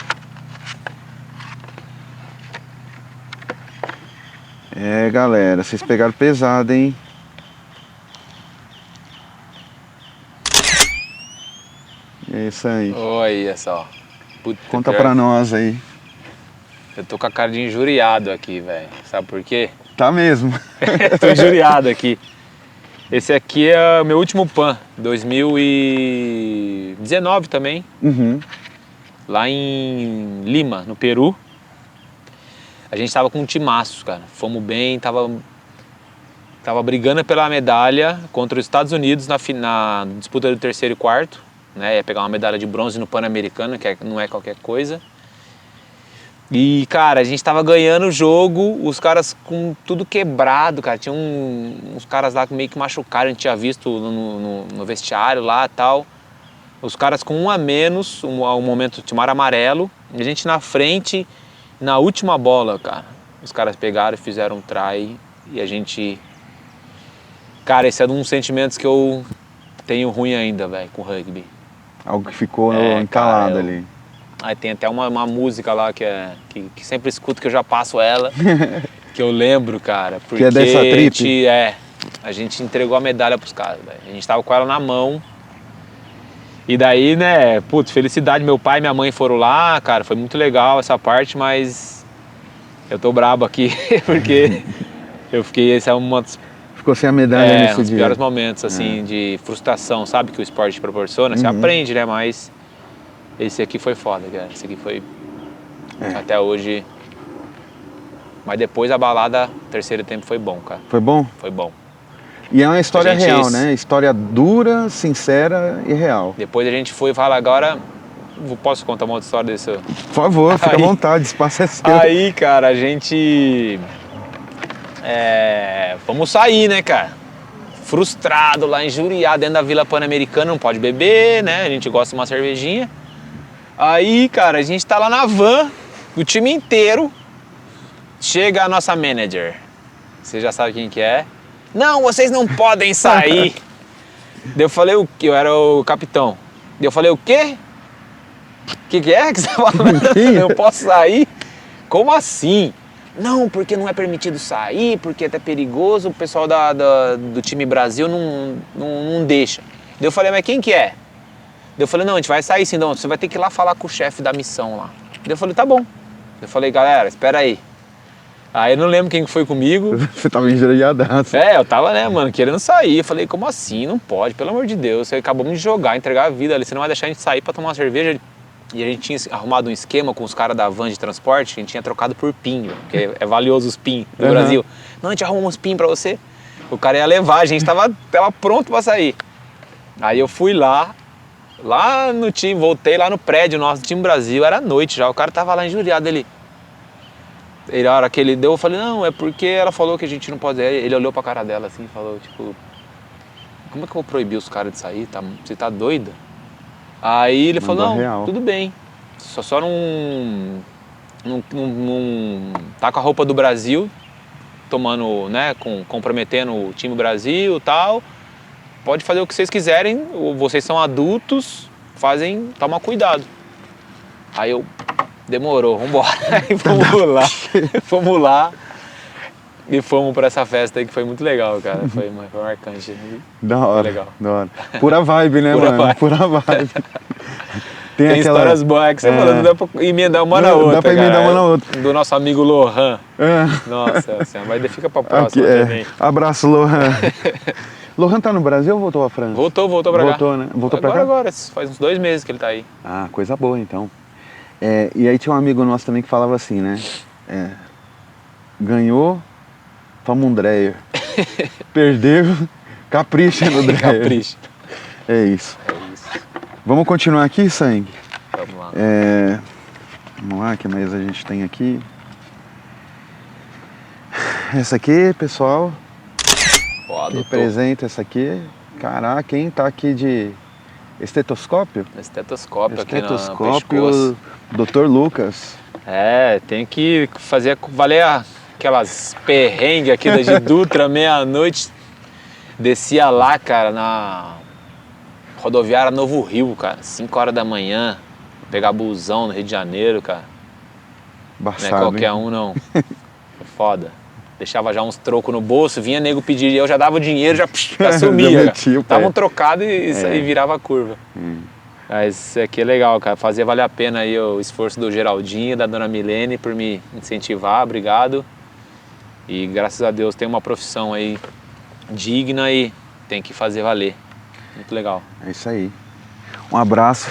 É, galera, vocês pegaram pesado, hein? É isso aí. Olha só. Puta, Conta pior- pra nós aí. Eu tô com a cara de injuriado aqui, velho. Sabe por quê? Tá mesmo. Tô injuriado aqui. Esse aqui é o meu último PAN, 2019 também, Uhum. lá em Lima, no Peru. A gente tava com um timaço, cara. Fomos bem, tava brigando pela medalha contra os Estados Unidos na disputa do terceiro e quarto, né? Ia pegar uma medalha de bronze no Pan-Americano, que não é qualquer coisa. E, cara, a gente tava ganhando o jogo, os caras com tudo quebrado, cara. Tinha uns caras lá meio que machucaram, a gente tinha visto no vestiário lá e tal. Os caras com um a menos, um momento tomaram amarelo. E a gente na frente, na última bola, cara. Os caras pegaram e fizeram um try. E a gente... Cara, esse é um dos sentimentos que eu tenho ruim ainda, velho, com o rugby. Algo que ficou É, entalado cara, ali. Aí tem até uma música lá que sempre escuto, que eu já passo ela, que eu lembro, cara. Porque Que é dessa trip? a gente entregou a medalha pros caras, velho. A gente tava com ela na mão. E daí, né, putz, felicidade. Meu pai e minha mãe foram lá, cara, foi muito legal essa parte, mas eu tô brabo aqui, porque eu fiquei, essa é uma Ficou sem a medalha nesse dos dia. piores momentos, assim, de frustração, sabe, que o esporte proporciona. Você aprende, né, mas esse aqui foi foda, cara. Esse aqui foi, até hoje... Mas depois a balada, terceiro tempo, foi bom, cara. Foi bom? Foi bom. E é uma história A gente- real, né? História dura, sincera e real. Depois a gente foi falar, agora... Posso contar uma outra história desse? Por favor, fica Aí- à vontade, espaço é seu. Aí, cara, a gente... vamos sair, né, cara? Frustrado lá, injuriado, dentro da Vila Pan-Americana, não pode beber, né? A gente gosta de uma cervejinha. Aí, cara, a gente tá lá na van, o time inteiro. Chega a nossa manager. Você já sabe quem que é? Não, vocês não podem sair. Daí eu falei o quê? Eu era o capitão. Daí eu falei o quê? O que é que você tá falando? Eu posso sair? Como assim? Não, porque não é permitido sair, porque é até perigoso, o pessoal do time Brasil não deixa. Daí eu falei, mas quem que é? Daí eu falei, não, a gente vai sair sim, não, você vai ter que ir lá falar com o chefe da missão lá. Daí eu falei, tá bom. Daí eu falei, galera, espera aí. Aí eu não lembro quem que foi comigo. Você tava injuriadaço. Eu tava, né, mano, querendo sair. Eu falei, como assim? Não pode, pelo amor de Deus. Você acabou de jogar, entregar a vida ali, você não vai deixar a gente sair pra tomar uma cerveja. E a gente tinha arrumado um esquema com os caras da van de transporte, que a gente tinha trocado por PIN, porque é valioso os PIN do Brasil. Não, a gente arrumou uns PIN pra você. O cara ia levar, a gente tava pronto pra sair. Aí eu fui lá no time, voltei lá no prédio nosso do time Brasil, era noite já, o cara tava lá injuriado, ele... A hora que ele deu, eu falei, não, é porque ela falou que a gente não pode... Ele olhou pra cara dela assim e falou, tipo... Como é que eu vou proibir os caras de sair? Você tá doida? Aí ele falou, não, real. tudo bem. Só não tá com a roupa do Brasil, tomando, né, comprometendo o time Brasil e tal. Pode fazer o que vocês quiserem, vocês são adultos, toma cuidado. Aí eu, demorou, vambora. Aí fomos lá. E fomos para essa festa aí que foi muito legal, cara. Foi marcante. Da hora, legal. da hora. Pura vibe, né, Pura mano? vibe. Pura vibe. Tem histórias boas que você falando, dá pra emendar uma na outra, Dá pra emendar cara. uma na outra. Do nosso amigo Lohan. É. Nossa senhora, mas fica pra próxima Aqui, também. Abraço, Lohan. Lohan tá no Brasil ou voltou à França? Voltou pra cá. Voltou, né? Voltou pra cá? Agora, faz uns 2 meses que ele tá aí. Ah, coisa boa, então. E aí tinha um amigo nosso também que falava assim, né? Ganhou, toma um Dreyer. Perdeu, capricha no Dreyer. Capricha. É isso. Vamos continuar aqui, Sangue? Vamos lá. Vamos lá, o que mais a gente tem aqui? Essa aqui, pessoal, representa essa aqui. Caraca, quem tá aqui de estetoscópio? Estetoscópio aqui no Estetoscópio, pescoço. Dr. Lucas. Tem que fazer valer aquelas perrengues aqui da de Dutra, meia-noite. Descia lá, cara, na rodoviária Novo Rio, cara, 5 horas da manhã. Pegar busão no Rio de Janeiro, cara. Embaçado, Não é qualquer hein? um, não. É foda. Deixava já uns trocos no bolso, vinha nego pedir, eu já dava o dinheiro, já sumia. metia o pé. Dava um trocado e virava a curva. Mas isso aqui é legal, cara. Fazia valer a pena aí o esforço do Geraldinho, da dona Milene, por me incentivar, obrigado. E graças a Deus tem uma profissão aí digna e tem que fazer valer. Muito legal. É isso aí. Um abraço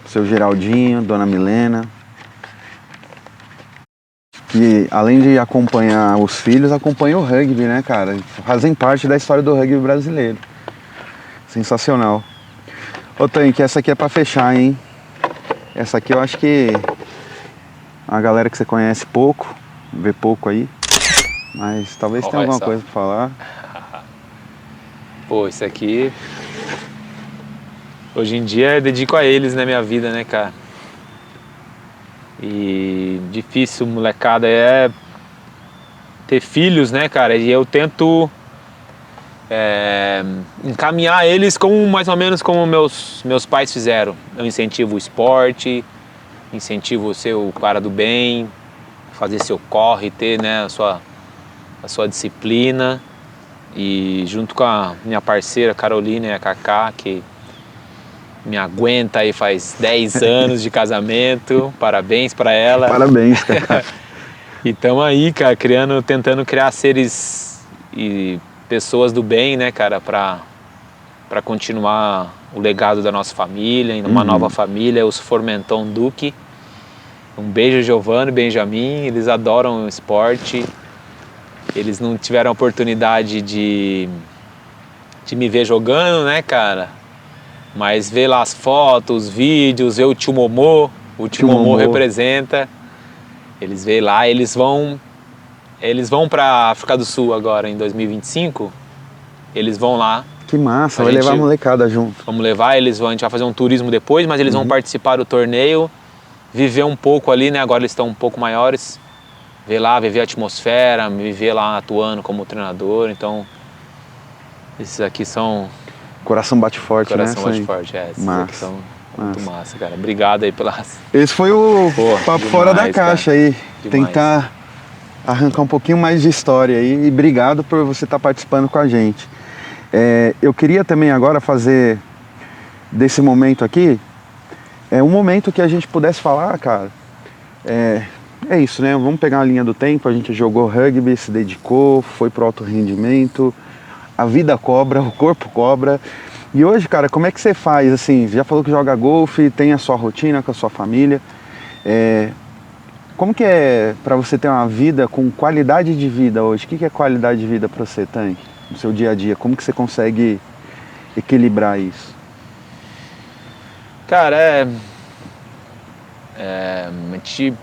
pro seu Geraldinho, dona Milena. Que além de acompanhar os filhos, acompanha o rugby, né, cara? Fazem parte da história do rugby brasileiro. Sensacional. Ô, Tanque, essa aqui é pra fechar, hein? Essa aqui eu acho que a galera que você conhece pouco, vê pouco aí. Mas talvez tenha alguma coisa pra falar. Pô, isso aqui... Hoje em dia eu dedico a eles, né, minha vida, né, cara? E difícil, molecada, é ter filhos, né, cara? E eu tento encaminhar eles como mais ou menos como meus pais fizeram. Eu incentivo o esporte, incentivo ser o cara do bem, fazer seu corre, ter, né, a sua disciplina. E junto com a minha parceira Carolina e a Cacá, que me aguenta aí faz 10 anos de casamento, parabéns pra ela. Parabéns, cara. E estamos aí, cara, tentando criar seres e pessoas do bem, né, cara, pra continuar o legado da nossa família, uma nova família, os Formenton Duque. Um beijo, Giovanni, Benjamin, eles adoram o esporte. Eles não tiveram a oportunidade de me ver jogando, né, cara? Mas ver lá as fotos, os vídeos, ver o tio Momô. O tio Momô representa. Eles veem lá, eles vão pra África do Sul agora, em 2025. Eles vão lá. Que massa, vai levar a molecada junto. Vamos levar, a gente vai fazer um turismo depois, mas eles vão participar do torneio, viver um pouco ali, né? Agora eles estão um pouco maiores. Ver lá, viver a atmosfera, me ver lá atuando como treinador. Então, esses aqui são... Coração bate forte, Coração né? bate forte, esses aqui são muito massa, cara. Obrigado aí pelas... Esse foi o papo fora da caixa aí. Demais. Tentar arrancar um pouquinho mais de história aí. E obrigado por você estar participando com a gente. Eu queria também agora fazer desse momento aqui um momento que a gente pudesse falar, cara. É isso, né? Vamos pegar a linha do tempo, a gente jogou rugby, se dedicou, foi pro alto rendimento, a vida cobra, o corpo cobra. E hoje, cara, como é que você faz? Assim, já falou que joga golfe, tem a sua rotina com a sua família. Como que é pra você ter uma vida com qualidade de vida hoje? O que é qualidade de vida pra você, Tanque? No seu dia a dia, como que você consegue equilibrar isso? Cara, a gente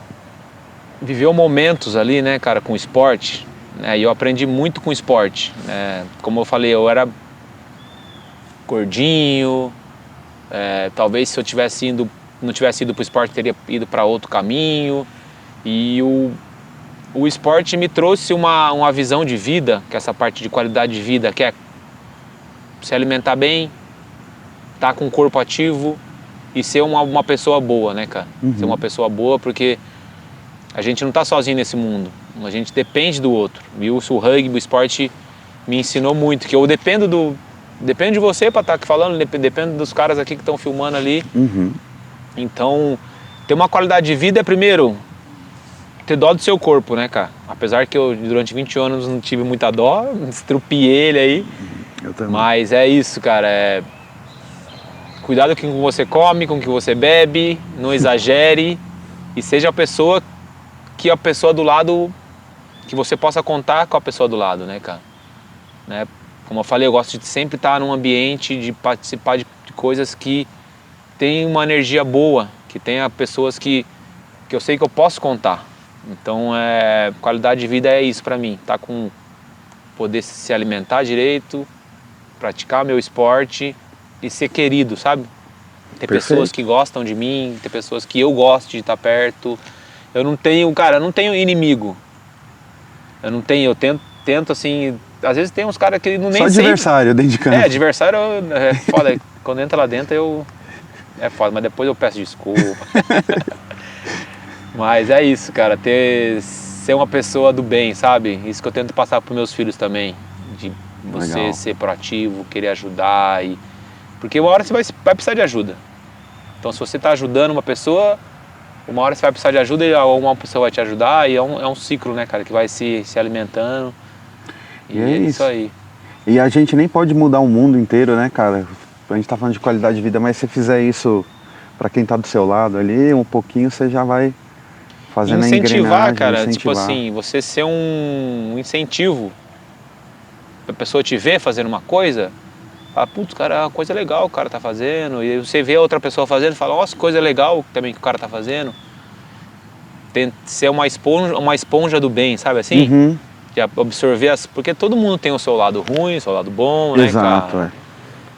viveu momentos ali, né, cara, com o esporte, né, e eu aprendi muito com o esporte, né, como eu falei, eu era gordinho, talvez se eu não tivesse ido para o esporte, teria ido para outro caminho, e o esporte me trouxe uma visão de vida, que é essa parte de qualidade de vida, que é se alimentar bem, estar com o corpo ativo e ser uma pessoa boa, né, cara? Ser uma pessoa boa, porque a gente não está sozinho nesse mundo, a gente depende do outro. E o rugby, o esporte me ensinou muito, que eu dependo de você para estar aqui falando, dependo dos caras aqui que estão filmando ali. Então, ter uma qualidade de vida é primeiro ter dó do seu corpo, né, cara? Apesar que eu durante 20 anos não tive muita dó, estrupiei ele aí. Eu também. Mas é isso, cara, cuidado com o que você come, com o que você bebe, não exagere e seja a pessoa do lado, que você possa contar com a pessoa do lado, né, cara? Né? Como eu falei, eu gosto de sempre estar num ambiente, de participar de coisas que tem uma energia boa, que tenha pessoas que eu sei que eu posso contar. Então, qualidade de vida é isso pra mim, tá com poder se alimentar direito, praticar meu esporte e ser querido, sabe? Ter pessoas que gostam de mim, ter pessoas que eu gosto de estar perto. Eu não tenho inimigo. Eu tento assim, às vezes tem uns caras que nem só adversário dentro de campo. Adversário é foda. Quando entra lá dentro é foda, mas depois eu peço desculpa. Mas é isso, cara, ser uma pessoa do bem, sabe? Isso que eu tento passar pros meus filhos também, de você Legal. ser proativo, querer ajudar, porque uma hora você vai precisar de ajuda. Então se você está ajudando uma pessoa, uma hora você vai precisar de ajuda e uma pessoa vai te ajudar, e é um ciclo, né, cara, que vai se alimentando. E é isso aí. E a gente nem pode mudar o mundo inteiro, né, cara? A gente tá falando de qualidade de vida, mas se você fizer isso para quem tá do seu lado ali, um pouquinho você já vai fazendo a engrenagem. Cara, tipo assim, você ser um incentivo pra pessoa te ver fazendo uma coisa, fala, putz, cara, é uma coisa legal o cara tá fazendo, e você vê outra pessoa fazendo e fala, nossa, coisa legal também que o cara tá fazendo. Tem ser uma esponja do bem, sabe assim? De absorver porque todo mundo tem o seu lado ruim, o seu lado bom, né, exato, cara?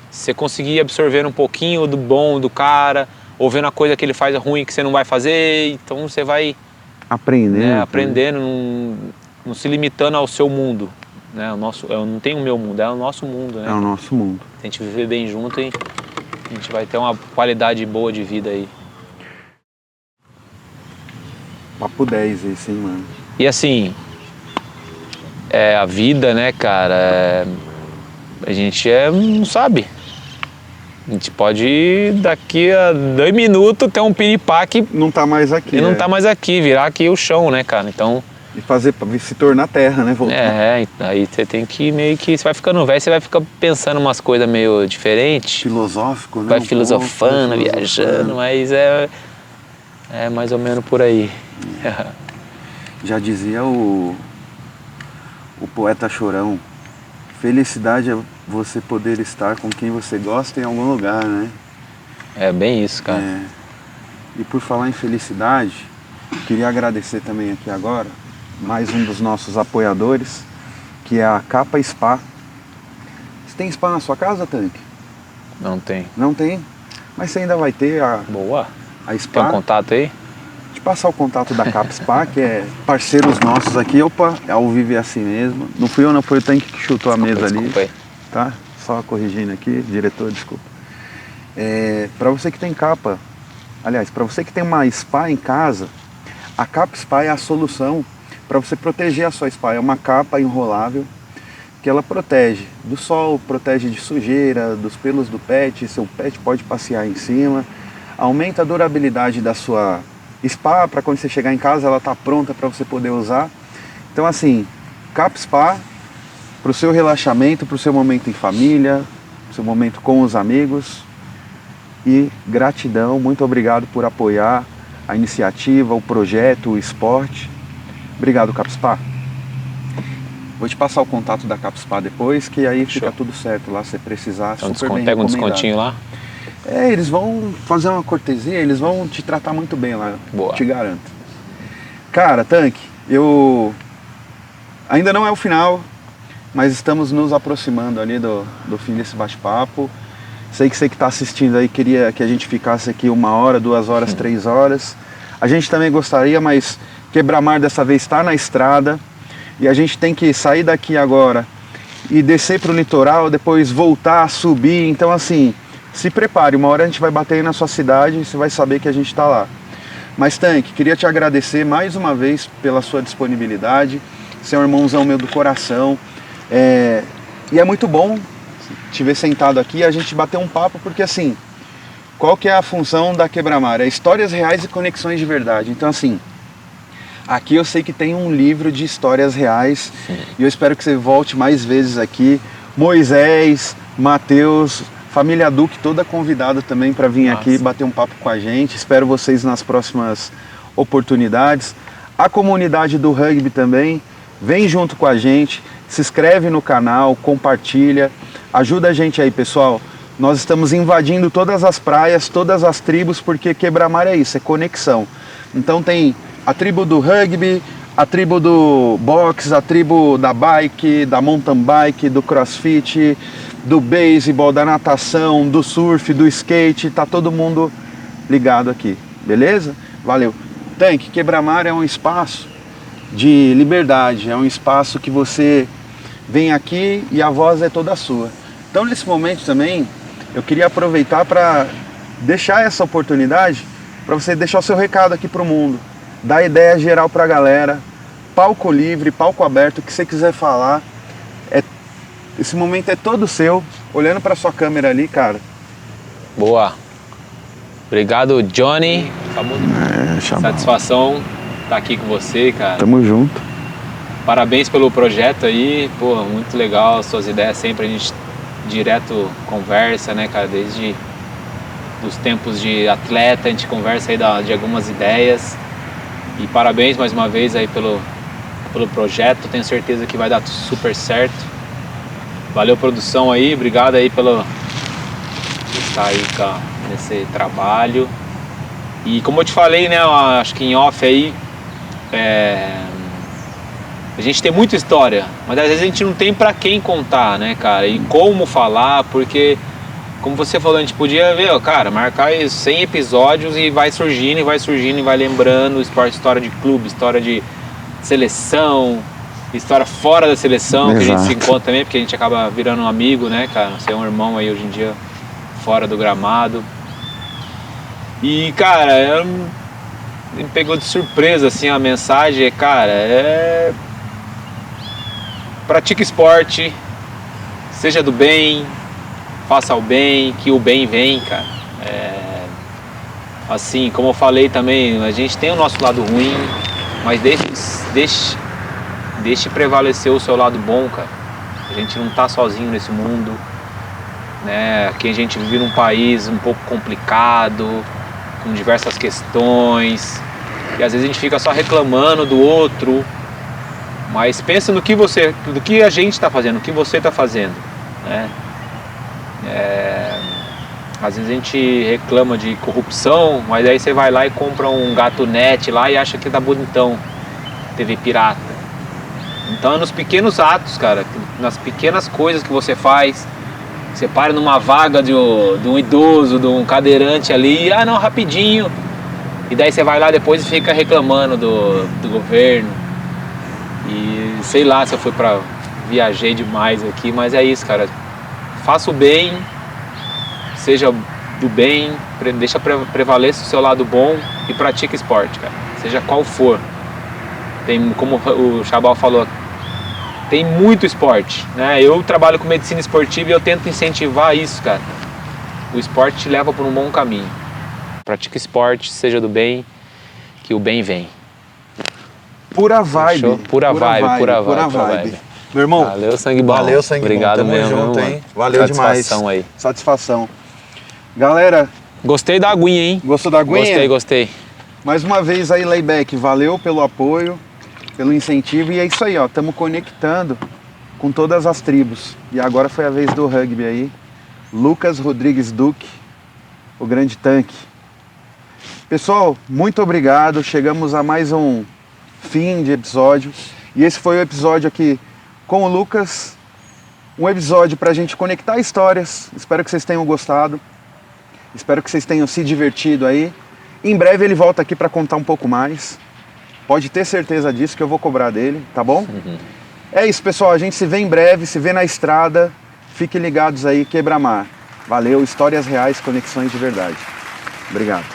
Você conseguir absorver um pouquinho do bom do cara, ou vendo a coisa que ele faz ruim que você não vai fazer, então você vai aprendendo, não se limitando ao seu mundo, né? Eu não tenho o meu mundo, é o nosso mundo, né? É o nosso mundo. A gente viver bem junto e a gente vai ter uma qualidade boa de vida aí. Papo 10 esse, hein, mano? E assim, a vida, né, cara, a gente não sabe. A gente pode, daqui a 2 minutos, ter um piripá que não tá mais aqui. E não tá mais aqui, virar aqui o chão, né, cara? Então... E se tornar terra, né? Voltar. Aí você tem que você vai ficando velho, você vai ficar pensando umas coisas meio diferentes. Filosófico, né? Vai filosofando, viajando, mas é mais ou menos por aí. Já dizia o poeta Chorão, felicidade é você poder estar com quem você gosta em algum lugar, né? É bem isso, cara. E por falar em felicidade, queria agradecer também aqui agora mais um dos nossos apoiadores, que é a Capa Spa. Você tem spa na sua casa, Tanque? Não tem. Não tem? Mas você ainda vai ter a spa. Tem um contato aí? Te passar o contato da Capa Spa, que é parceiros nossos aqui. Opa, ao vivo é assim mesmo. Não fui eu, não foi o Tanque que chutou a mesa ali. Desculpa aí. Tá? Só corrigindo aqui, diretor, desculpa. Para você que tem capa, aliás, para você que tem uma spa em casa, a Capa Spa é a solução para você proteger a sua spa. É uma capa enrolável que ela protege do sol, protege de sujeira, dos pelos do pet, seu pet pode passear em cima, aumenta a durabilidade da sua spa, para quando você chegar em casa ela tá pronta para você poder usar. Então assim, Capa Spa, para o seu relaxamento, para o seu momento em família, pro seu momento com os amigos. E gratidão, muito obrigado por apoiar a iniciativa, o projeto, o esporte. Obrigado, Capa Spa. Vou te passar o contato da Capa Spa depois, que aí fica tudo certo lá, se precisar. Então, super bem pega um recomendado. descontinho lá? Eles vão fazer uma cortesia, eles vão te tratar muito bem lá, Boa. Te garanto. Cara, Tanque, ainda não é o final, mas estamos nos aproximando ali do fim desse bate-papo. Sei que você que está assistindo aí queria que a gente ficasse aqui 1 hora, 2 horas, 3 horas. A gente também gostaria, mas Quebra-Mar dessa vez está na estrada e a gente tem que sair daqui agora e descer para o litoral, depois voltar, subir. Então assim, se prepare, 1 hora a gente vai bater aí na sua cidade e você vai saber que a gente está lá. Mas, Tanque, queria te agradecer mais uma vez pela sua disponibilidade. Você é um irmãozão meu do coração. E é muito bom te ver sentado aqui e a gente bater um papo, porque assim, qual que é a função da Quebra-Mar? É histórias reais e conexões de verdade. Então, assim, aqui eu sei que tem um livro de histórias reais. Sim. E eu espero que você volte mais vezes aqui. Moisés, Matheus, família Duque, toda convidada também para vir aqui bater um papo com a gente. Espero vocês nas próximas oportunidades. A comunidade do rugby também, vem junto com a gente, se inscreve no canal, compartilha, ajuda a gente aí, pessoal. Nós estamos invadindo todas as praias, todas as tribos, porque Quebra-Mar é isso, é conexão. Então tem a tribo do rugby, a tribo do boxe, a tribo da bike, da mountain bike, do crossfit, do beisebol, da natação, do surf, do skate, tá todo mundo ligado aqui, beleza? Valeu. Tanque, Quebra-Mar é um espaço de liberdade, é um espaço que você vem aqui e a voz é toda sua. Então nesse momento também, eu queria aproveitar para deixar essa oportunidade para você deixar o seu recado aqui para o mundo, dar ideia geral para a galera, palco livre, palco aberto, o que você quiser falar. Esse momento é todo seu, olhando para sua câmera ali, cara. Boa. Obrigado, Johnny. Satisfação estar aqui com você, cara. Tamo junto. Parabéns pelo projeto aí, pô, muito legal, suas ideias sempre a gente direto conversa, né, cara, desde os tempos de atleta, a gente conversa aí de algumas ideias. E parabéns mais uma vez aí pelo projeto, tenho certeza que vai dar super certo. Valeu, produção aí, obrigado aí pelo estar aí nesse trabalho. E como eu te falei, né, acho que em off aí, a gente tem muita história, mas às vezes a gente não tem pra quem contar, né, cara, e como falar, porque, como você falou, a gente podia ver, cara, marcar 100 episódios e vai surgindo, e vai lembrando, história de clube, história de seleção, história fora da seleção. Exato. Que a gente se encontra também, porque a gente acaba virando um amigo, né, cara, você é um irmão aí hoje em dia, fora do gramado. E, cara, me pegou de surpresa, assim, a mensagem, cara, pratique esporte, seja do bem, faça o bem, que o bem vem, cara. Assim, como eu falei também, a gente tem o nosso lado ruim, mas deixe prevalecer o seu lado bom, cara. A gente não tá sozinho nesse mundo, né? Aqui a gente vive num país um pouco complicado, com diversas questões, e às vezes a gente fica só reclamando do outro, mas pensa do que a gente está fazendo, o que você está fazendo, né? Às vezes a gente reclama de corrupção, mas aí você vai lá e compra um gato net lá e acha que tá bonitão, TV pirata. Então é nos pequenos atos, cara, nas pequenas coisas que você faz. Você para numa vaga de um idoso, de um cadeirante ali, não, rapidinho. E daí você vai lá depois e fica reclamando do governo. E sei lá se eu fui viajei demais aqui, mas é isso, cara. Faça o bem, seja do bem, deixa prevaleça o seu lado bom e pratique esporte, cara. Seja qual for. Tem, como o Chabal falou, tem muito esporte, né? Eu trabalho com medicina esportiva e eu tento incentivar isso, cara. O esporte te leva por um bom caminho. Pratique esporte, seja do bem, que o bem vem. Pura vibe. Pura vibe. Meu irmão, valeu, sangue bom. Valeu, sangue obrigado bom. Mesmo, junto, hein? Valeu Satisfação demais. Aí. Satisfação. Galera, gostei da aguinha, hein? Gostou da aguinha? Gostei. Mais uma vez aí, Layback, valeu pelo apoio, pelo incentivo, e é isso aí, ó, estamos conectando com todas as tribos. E agora foi a vez do rugby aí. Lucas Rodrigues Duque, o grande tanque. Pessoal, muito obrigado. Chegamos a mais um fim de episódio. E esse foi o episódio aqui com o Lucas. Um episódio para a gente conectar histórias. Espero que vocês tenham gostado. Espero que vocês tenham se divertido aí. Em breve ele volta aqui para contar um pouco mais. Pode ter certeza disso que eu vou cobrar dele, tá bom? Uhum. É isso, pessoal. A gente se vê em breve, se vê na estrada. Fiquem ligados aí, Quebra-Mar. Valeu, histórias reais, conexões de verdade. Obrigado.